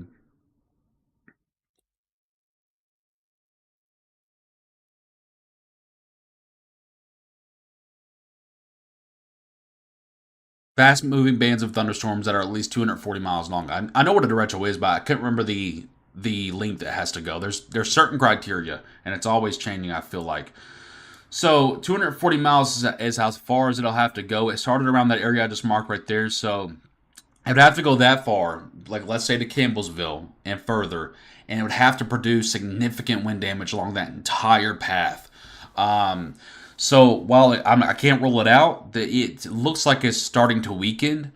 fast moving bands of thunderstorms that are at least 240 miles long? I know what a derecho is, but I can't remember the length it has to go. There's certain criteria, and it's always changing. I feel like. So 240 miles is how far as it'll have to go. It started around that area I just marked right there. So it would have to go that far, like let's say to Campbellsville and further, and it would have to produce significant wind damage along that entire path. Um, so while I can't rule it out, it looks like it's starting to weaken.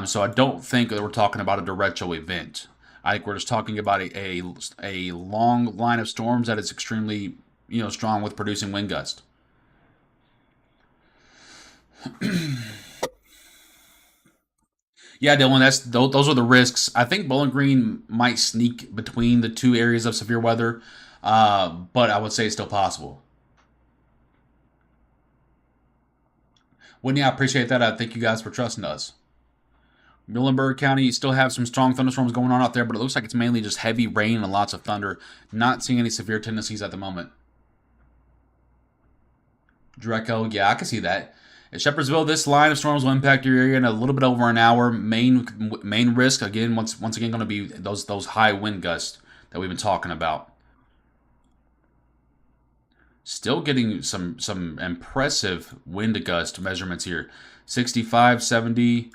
So I don't think that we're talking about a derecho event. I think we're just talking about a long line of storms that is extremely strong with producing wind gusts. Yeah, Dylan, those are the risks. I think Bowling Green might sneak between the two areas of severe weather, but I would say it's still possible. Whitney, I appreciate that. I thank you guys for trusting us. Muhlenberg County, you still have some strong thunderstorms going on out there, but it looks like it's mainly just heavy rain and lots of thunder. Not seeing any severe tendencies at the moment. Dreco, yeah, I can see that. At Shepherdsville, this line of storms will impact your area in a little bit over an hour. Main risk again, once again, going to be those high wind gusts that we've been talking about. Still getting some impressive wind gust measurements here. 65, 70,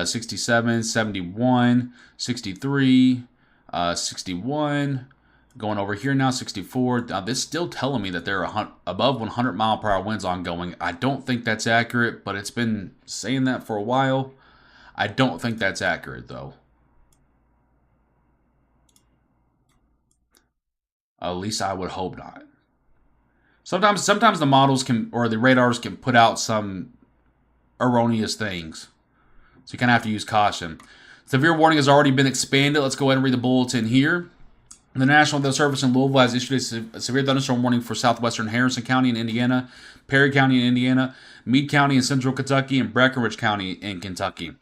67, 71, 63, 61. Going over here now, 64. Now, this is still telling me that there are above 100 mile per hour winds ongoing. I don't think that's accurate, but it's been saying that for a while. I don't think that's accurate, though. At least I would hope not. Sometimes the models can, or the radars can put out some erroneous things. So you kind of have to use caution. Severe warning has already been expanded. Let's go ahead and read the bulletin here. The National Weather Service in Louisville has issued a severe thunderstorm warning for southwestern Harrison County in Indiana, Perry County in Indiana, Meade County in central Kentucky, and Breckenridge County in Kentucky.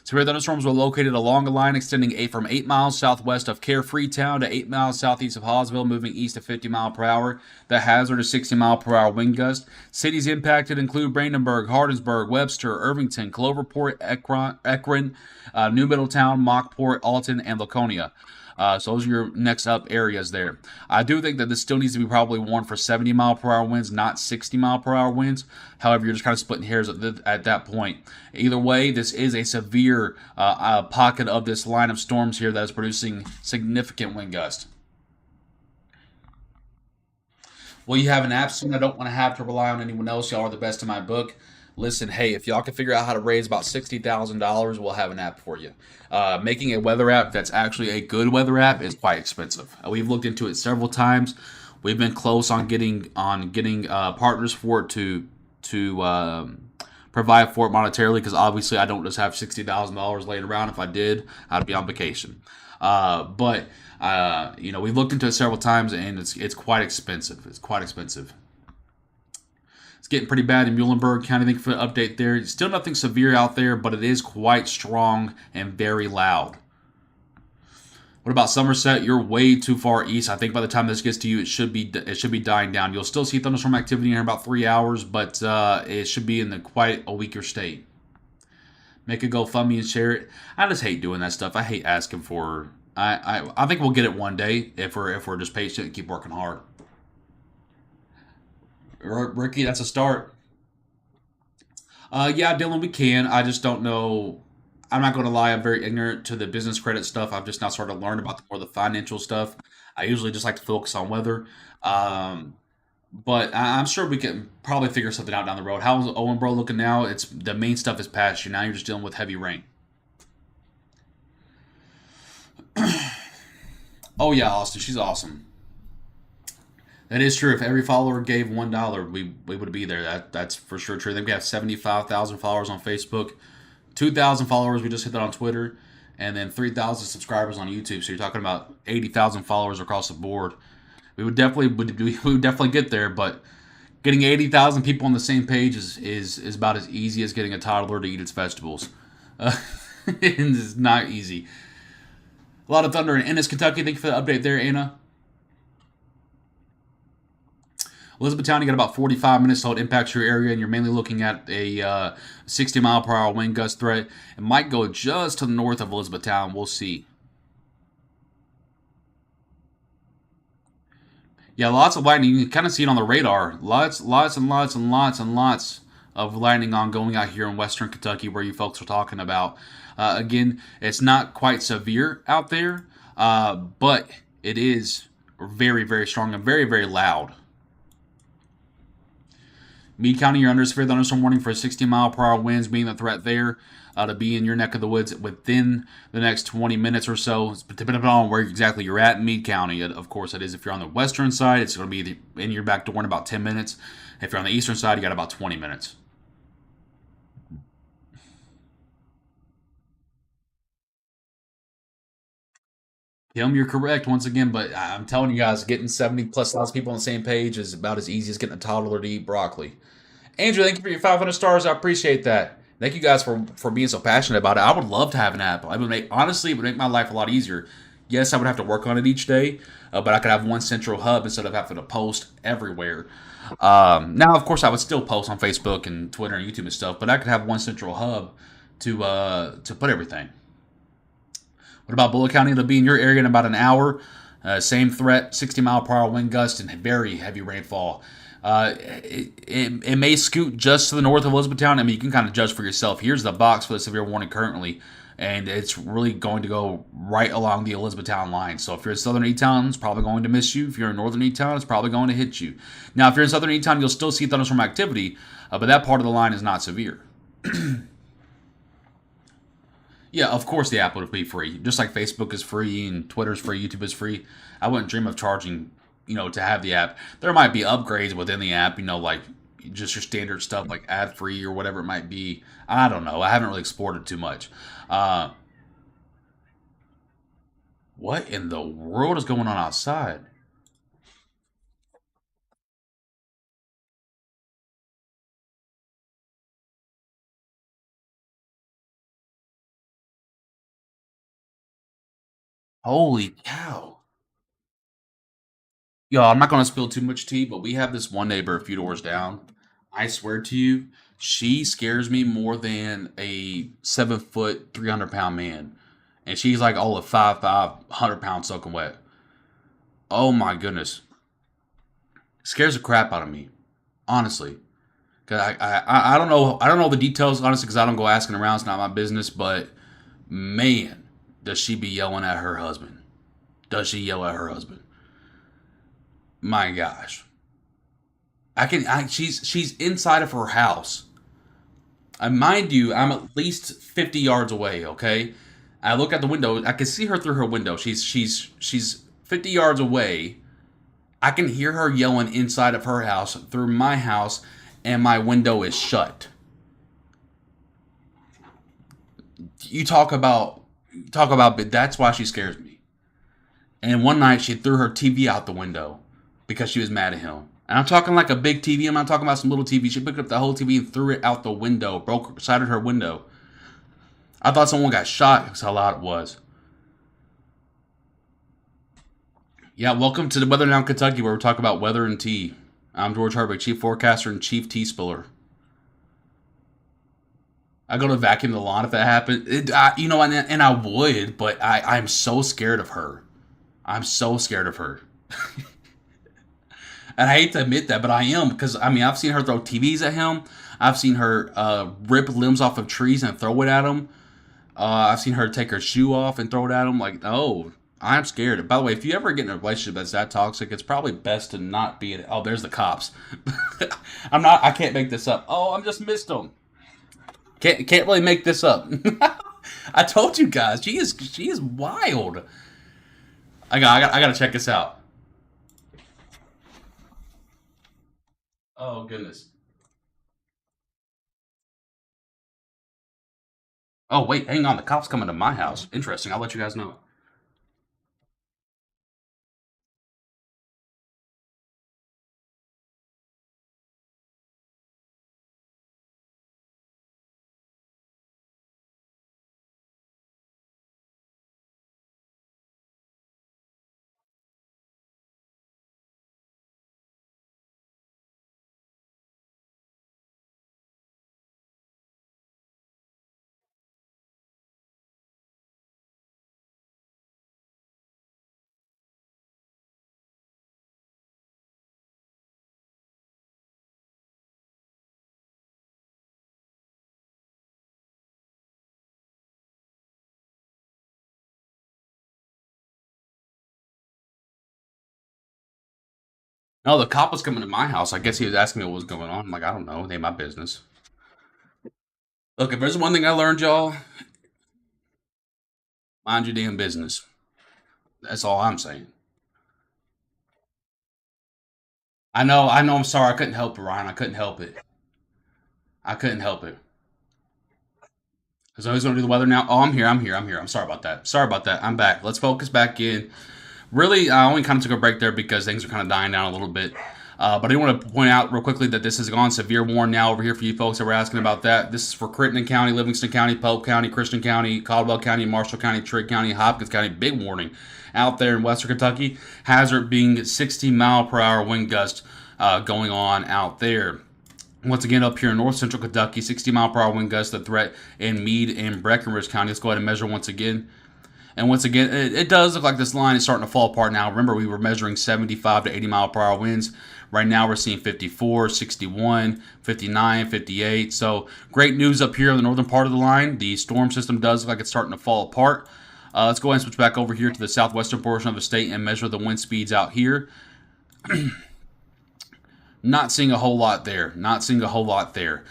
Severe thunderstorms were located along a line extending from 8 miles southwest of Carefree Town to 8 miles southeast of Hawesville, moving east at 50 mile per hour. The hazard is 60 mile per hour wind gust. Cities impacted include Brandenburg, Hardinsburg, Webster, Irvington, Cloverport, Ekron, New Middletown, Mockport, Alton, and Laconia. So those are your next up areas there. I do think that this still needs to be probably warned for 70-mile-per-hour winds, not 60-mile-per-hour winds. However, you're just kind of splitting hairs at that point. Either way, this is a severe pocket of this line of storms here that is producing significant wind gusts. Well, you have an app soon. I don't want to have to rely on anyone else. Y'all are the best in my book. Listen, hey, if y'all can figure out how to raise about $60,000, we'll have an app for you. Making a weather app that's actually a good weather app is quite expensive. We've looked into it several times. We've been close on getting partners for it to provide for it monetarily, because obviously I don't just have $60,000 laying around. If I did, I'd be on vacation. But we've looked into it several times, and it's quite expensive. It's quite expensive. It's getting pretty bad in Muhlenberg County. Thank you for the update there. Still nothing severe out there, but it is quite strong and very loud. What about Somerset? You're way too far east. I think by the time this gets to you, it should be dying down. You'll still see thunderstorm activity in about 3 hours, but it should be in quite a weaker state. Make a GoFundMe and share it. I just hate doing that stuff. I hate asking for. I think we'll get it one day if we're just patient and keep working hard. Ricky, that's a start. Yeah, Dylan, we can. I just don't know. I'm not going to lie. I'm very ignorant to the business credit stuff. I've just now started to learn about more of the financial stuff. I usually just like to focus on weather. Um, but I'm sure we can probably figure something out down the road. How's Owen Bro looking now? It's the main stuff is past you. Now you're just dealing with heavy rain. Oh yeah, Austin, she's awesome. That is true. If every follower gave $1, we would be there. That's for sure true. I think we have 75,000 followers on Facebook, 2,000 followers. We just hit that on Twitter, and then 3,000 subscribers on YouTube. So you're talking about 80,000 followers across the board. We would definitely get there, but getting 80,000 people on the same page is about as easy as getting a toddler to eat its vegetables. Uh, it's not easy. A lot of thunder in Ennis, Kentucky. Thank you for the update there, Anna. Elizabethtown, you got about 45 minutes till it impacts your area, and you're mainly looking at a 60-mile-per-hour wind gust threat. It might go just to the north of Elizabethtown. We'll see. Yeah, lots of lightning. You can kind of see it on the radar. Lots and lots and lots and lots of lightning on going out here in western Kentucky, where you folks are talking about. Again, it's not quite severe out there, but it is very, very strong and very, very loud. Meade County, you're under severe thunderstorm warning for 60-mile-per-hour winds, being the threat there to be in your neck of the woods within the next 20 minutes or so, depending on where exactly you're at in Meade County. Of course, it is. If you're on the western side, it's going to be in your back door in about 10 minutes. If you're on the eastern side, you got about 20 minutes. Kim, you're correct once again, but I'm telling you guys, getting 70 plus thousand people on the same page is about as easy as getting a toddler to eat broccoli. Andrew, thank you for your 500 stars. I appreciate that. Thank you guys for being so passionate about it. I would love to have an app. I would make honestly, it would make my life a lot easier. Yes, I would have to work on it each day, but I could have one central hub instead of having to post everywhere. Now, of course, I would still post on Facebook and Twitter and YouTube and stuff, but I could have one central hub to put everything. What about Bullock County? It'll be in your area in about an hour. Same threat, 60-mile-per-hour wind gust and very heavy rainfall. It may scoot just to the north of Elizabethtown. I mean, you can kind of judge for yourself. Here's the box for the severe warning currently, and it's really going to go right along the Elizabethtown line. So if you're in southern E-Town, it's probably going to miss you. If you're in northern E-Town, it's probably going to hit you. Now, if you're in southern E-Town, you'll still see thunderstorm activity, but that part of the line is not severe. Yeah, of course the app would be free. Just like Facebook is free and Twitter's free, YouTube is free. I wouldn't dream of charging, to have the app. There might be upgrades within the app, like just your standard stuff like ad free or whatever it might be. I don't know. I haven't really explored it too much. Uh, what in the world is going on outside? Holy cow. Yo, I'm not going to spill too much tea, but we have this one neighbor a few doors down. I swear to you, she scares me more than a 7 foot, 300-pound man. and she's like all of 5'5", 100 pounds soaking wet. Oh my goodness, scares the crap out of me, honestly. Cause I don't know, the details honestly, because I don't go asking around. It's not my business. But man, does she be yelling at her husband? Does she yell at her husband? My gosh, she's inside of her house. Mind you, I'm at least 50 yards away. Okay, I look out the window. I can see her through her window. She's 50 yards away. I can hear her yelling inside of her house through my house, and my window is shut. You talk about, but that's why she scares me. And one night she threw her TV out the window because she was mad at him. And I'm talking like a big TV. I'm not talking about some little TV. She picked up the whole TV and threw it out the window, shattered her window. I thought someone got shot. That's how loud it was. Yeah, welcome to the Weather Now Kentucky, where we talk about weather and tea. I'm George Herbig, Chief Forecaster and Chief Tea Spiller. I go to vacuum the lawn if that happened. And I would, but I'm so scared of her. I'm so scared of her. And I hate to admit that, but I am, because I mean, I've seen her throw TVs at him. I've seen her rip limbs off of trees and throw it at him. I've seen her take her shoe off and throw it at him. Like, oh, I'm scared. By the way, if you ever get in a relationship that's that toxic, it's probably best to not be in it. Oh, there's the cops. I can't make this up. Oh, I'm just missed them. Can't really make this up. I told you guys, she is wild. I gotta check this out. Oh goodness. Oh wait, hang on. The cops coming to my house. Interesting. I'll let you guys know. No, the cop was coming to my house. I guess he was asking me what was going on. I'm like, I don't know. It ain't my business. Look, if there's one thing I learned, y'all, mind your damn business. That's all I'm saying. I know. I'm sorry. I couldn't help it, Ryan. I couldn't help it. I couldn't help it. Because I was going to do the weather now. Oh, I'm here. I'm here. I'm here. I'm sorry about that. Sorry about that. I'm back. Let's focus back in. Really, I only kind of took a break there because things are kind of dying down a little bit. But I do want to point out real quickly that this has gone severe warn now over here for you folks that were asking about that. This is for Crittenden County, Livingston County, Pope County, Christian County, Caldwell County, Marshall County, Trigg County, Hopkins County. Big warning out there in western Kentucky. Hazard being 60-mile-per-hour wind gust going on out there. Once again, up here in north central Kentucky, 60-mile-per-hour wind gust, the threat in Meade and Breckenridge County. Let's go ahead and measure once again. And once again, it does look like this line is starting to fall apart now. Remember, we were measuring 75 to 80-mile-per-hour winds. Right now, we're seeing 54, 61, 59, 58. So, great news up here on the northern part of the line. The storm system does look like it's starting to fall apart. Let's go ahead and switch back over here to the southwestern portion of the state and measure the wind speeds out here. Not seeing a whole lot there. Not seeing a whole lot there.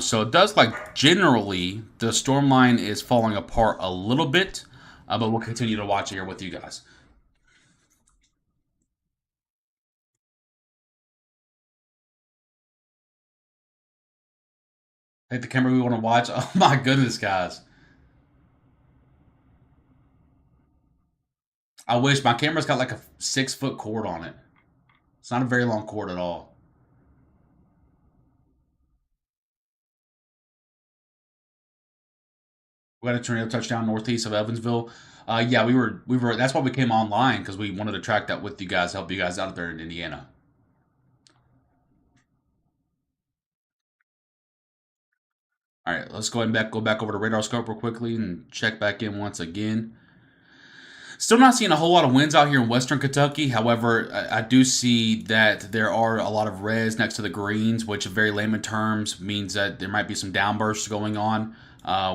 So it does like generally the storm line is falling apart a little bit, but we'll continue to watch it here with you guys. Take the camera we want to watch. Oh my goodness, guys! I wish my camera's got like a 6 foot cord on it. It's not a very long cord at all. We had a tornado touchdown northeast of Evansville. Yeah, we were. That's why we came online because we wanted to track that with you guys, help you guys out there in Indiana. All right, let's go ahead and go back over to radar scope real quickly and check back in once again. Still not seeing a whole lot of winds out here in western Kentucky. However, I do see that there are a lot of reds next to the greens, which in very layman terms means that there might be some downbursts going on,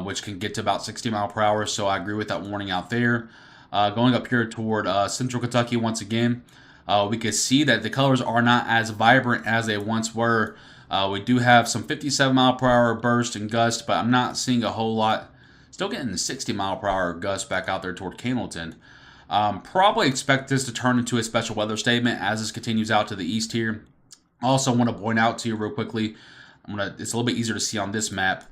which can get to about 60 mile per hour. So I agree with that warning out there. Going up here toward central Kentucky once again, we can see that the colors are not as vibrant as they once were. We do have some 57 mile per hour burst and gust, but I'm not seeing a whole lot. Still getting the 60 mile per hour gust back out there toward Camilton. Probably expect this to turn into a special weather statement as this continues out to the east here. Also want to point out to you real quickly, it's a little bit easier to see on this map,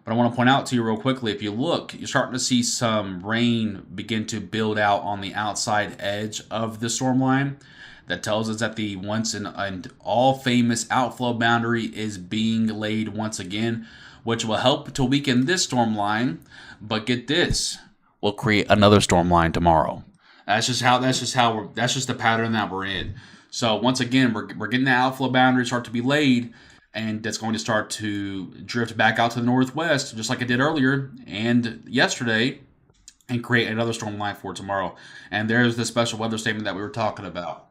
but I want to point out to you real quickly, if you look, you're starting to see some rain begin to build out on the outside edge of the storm line. That tells us that the once and all famous outflow boundary is being laid once again, which will help to weaken this storm line. But get this, we'll create another storm line tomorrow. That's just the pattern that we're in. So once again, we're getting the outflow boundary start to be laid, and that's going to start to drift back out to the northwest, just like it did earlier and yesterday, and create another storm line for tomorrow. And there's the special weather statement that we were talking about.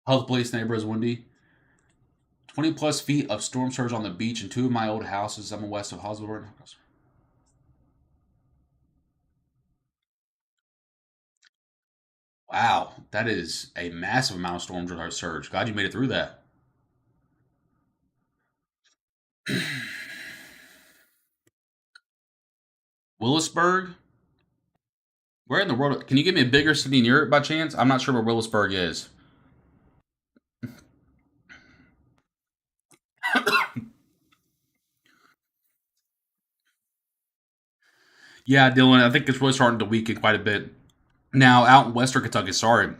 Health police neighbor is windy. 20 plus feet of storm surge on the beach in two of my old houses. I'm west of Hosborough. Wow, that is a massive amount of storm surge. Glad you made it through that. Willisburg? Where in the world? Can you give me a bigger city in Europe by chance? I'm not sure where Willisburg is. Yeah, Dylan, I think it's really starting to weaken quite a bit. Now, out in western Kentucky, sorry,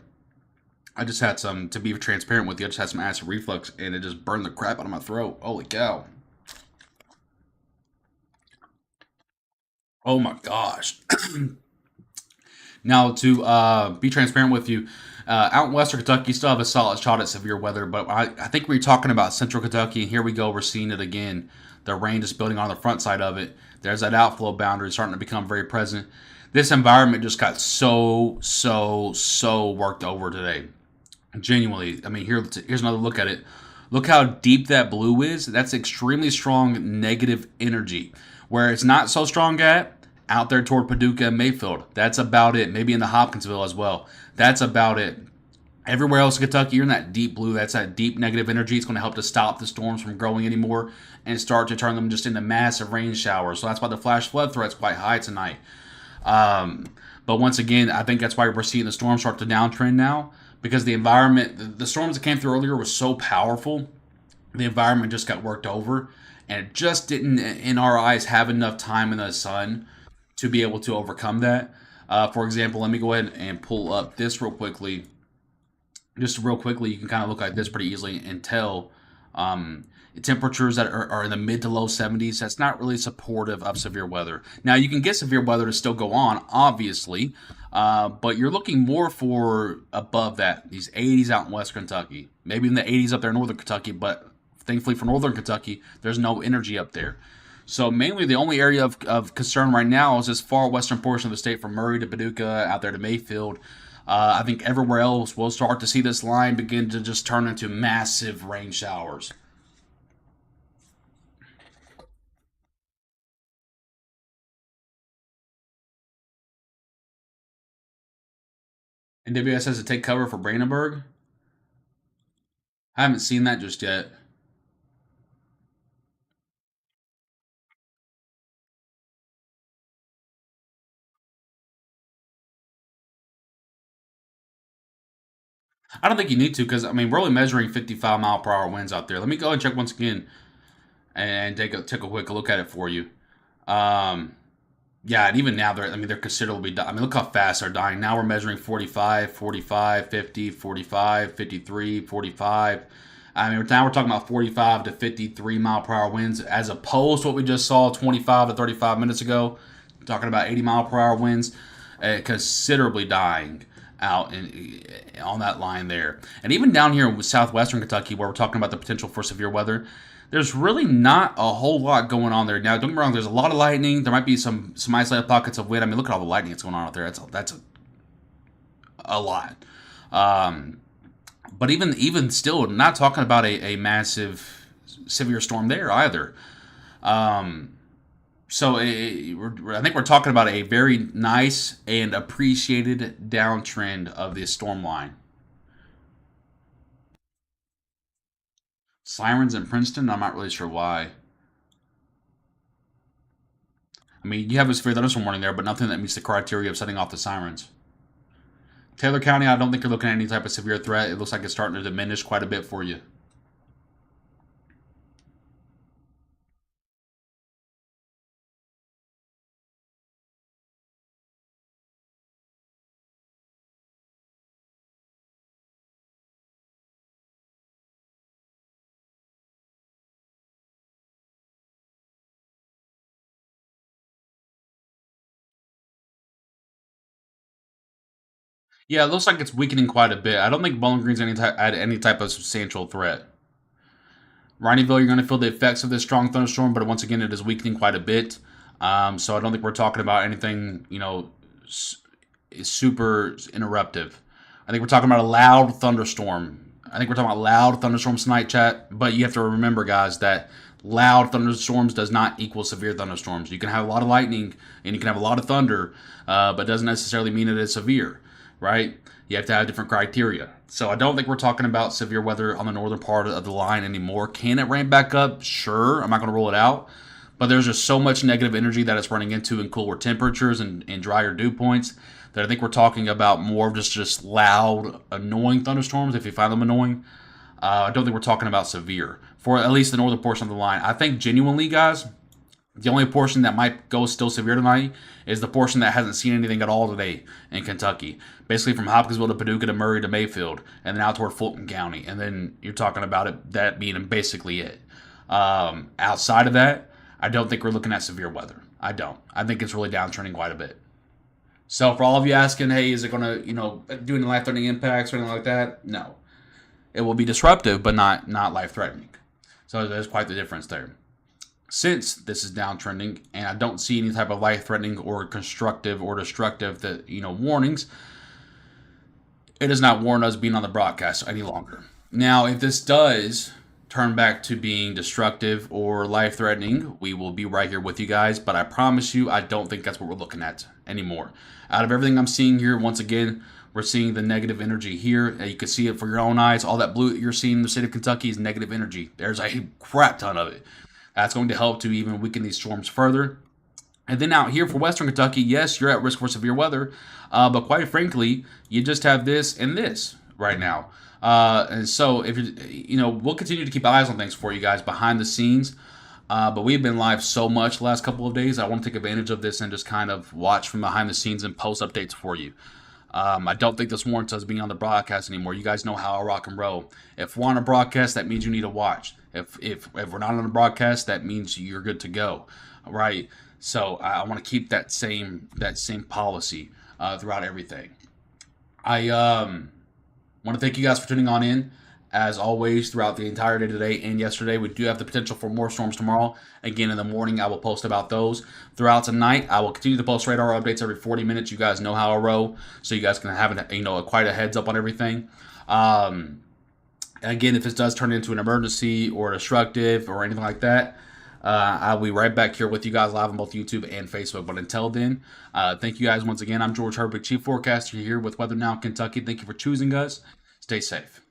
I just had some, to be transparent with you, I just had some acid reflux and it just burned the crap out of my throat. Holy cow. Oh my gosh. Now, to be transparent with you, out in western Kentucky, you still have a solid shot at severe weather, but I think we were talking about central Kentucky, and here we go, we're seeing it again. The rain just building on the front side of it. There's that outflow boundary starting to become very present. This environment just got so worked over today. Genuinely, I mean, here's another look at it. Look how deep that blue is. That's extremely strong negative energy. Where it's not so strong at, out there toward Paducah and Mayfield. That's about it. Maybe in the Hopkinsville as well. That's about it. Everywhere else in Kentucky, you're in that deep blue. That's that deep negative energy. It's going to help to stop the storms from growing anymore and start to turn them just into massive rain showers. So that's why the flash flood threat's quite high tonight. But once again, I think that's why we're seeing the storms start to downtrend now, because the environment, the storms that came through earlier were so powerful, the environment just got worked over, and it just didn't, in our eyes, have enough time in the sun to be able to overcome that. For example, let me go ahead and pull up this real quickly. Just real quickly, you can kind of look at this pretty easily and tell temperatures that are in the mid to low 70s. That's not really supportive of severe weather. Now, you can get severe weather to still go on, obviously, but you're looking more for above that, these 80s out in West Kentucky. Maybe in the 80s up there in Northern Kentucky, but thankfully for Northern Kentucky, there's no energy up there. So mainly the only area of concern right now is this far western portion of the state from Murray to Paducah, out there to Mayfield. I think everywhere else we'll start to see this line begin to just turn into massive rain showers. And WS has to take cover for Brandenburg. I haven't seen that just yet. I don't think you need to, because I mean we're only measuring 55 mile per hour winds out there. Let me go and check once again and take a quick look at it for you. Um, Yeah, and even now they're considerably I mean, look how fast they're dying. Now we're measuring 45, 45, 50, 45, 53, 45. I mean, now we're talking about 45 to 53 mile per hour winds as opposed to what we just saw 25 to 35 minutes ago. Talking about 80 mile per hour winds, considerably dying. out on that line there. And even down here in southwestern Kentucky, where we're talking about the potential for severe weather, there's really not a whole lot going on there. Now, don't get me wrong, there's a lot of lightning. There might be some isolated pockets of wind. I mean, look at all the lightning that's going on out there. That's a lot. Um, but even still, not talking about a massive severe storm there either. Um, so I think we're talking about a very nice and appreciated downtrend of the storm line. Sirens in Princeton, I'm not really sure why. I mean, you have a severe thunderstorm warning there, but nothing that meets the criteria of setting off the sirens. Taylor County, I don't think you're looking at any type of severe threat. It looks like it's starting to diminish quite a bit for you. Yeah, it looks like it's weakening quite a bit. I don't think Bowling Green's at any type of substantial threat. Rineyville, you're going to feel the effects of this strong thunderstorm, but once again, it is weakening quite a bit. So I don't think we're talking about anything, super interruptive. I think we're talking about a loud thunderstorm. I think we're talking about loud thunderstorms tonight, chat. But you have to remember, guys, that loud thunderstorms does not equal severe thunderstorms. You can have a lot of lightning and you can have a lot of thunder, but it doesn't necessarily mean it is severe, right? You have to have different criteria. So I don't think we're talking about severe weather on the northern part of the line anymore. Can it ramp back up? Sure. I'm not going to rule it out. But there's just so much negative energy that it's running into in cooler temperatures and drier dew points that I think we're talking about more of just loud, annoying thunderstorms if you find them annoying. I don't think we're talking about severe for at least the northern portion of the line. I think genuinely, guys, the only portion that might go still severe tonight is the portion that hasn't seen anything at all today in Kentucky. Basically from Hopkinsville to Paducah to Murray to Mayfield, and then out toward Fulton County. And then you're talking about that being basically it. Outside of that, I don't think we're looking at severe weather. I don't. I think it's really downtrending quite a bit. So for all of you asking, hey, is it going to, do any life-threatening impacts or anything like that? No. It will be disruptive, but not life-threatening. So there's quite the difference there. Since this is downtrending, and I don't see any type of life-threatening or constructive or destructive warnings, it does not warrant us being on the broadcast any longer. Now, if this does turn back to being destructive or life-threatening, we will be right here with you guys. But I promise you, I don't think that's what we're looking at anymore. Out of everything I'm seeing here, once again, we're seeing the negative energy here. You can see it for your own eyes. All that blue that you're seeing in the state of Kentucky is negative energy. There's a crap ton of it. That's going to help to even weaken these storms further. And then out here for Western Kentucky, yes, you're at risk for severe weather. But quite frankly, you just have this and this right now. And so if we'll continue to keep eyes on things for you guys behind the scenes. But we've been live so much the last couple of days. I want to take advantage of this and just kind of watch from behind the scenes and post updates for you. I don't think this warrants us being on the broadcast anymore. You guys know how I rock and roll. If we're on a broadcast, that means you need to watch. If we're not on a broadcast, that means you're good to go. All right. So I want to keep that same policy throughout everything. I want to thank you guys for tuning on in. As always, throughout the entire day today and yesterday, we do have the potential for more storms tomorrow. Again, in the morning, I will post about those. Throughout tonight, I will continue to post radar updates every 40 minutes. You guys know how I roll, so you guys can have quite a heads up on everything. Again, if this does turn into an emergency or destructive or anything like that, I'll be right back here with you guys live on both YouTube and Facebook. But until then, thank you guys once again. I'm George Herbig, Chief Forecaster here with Weather Now Kentucky. Thank you for choosing us. Stay safe.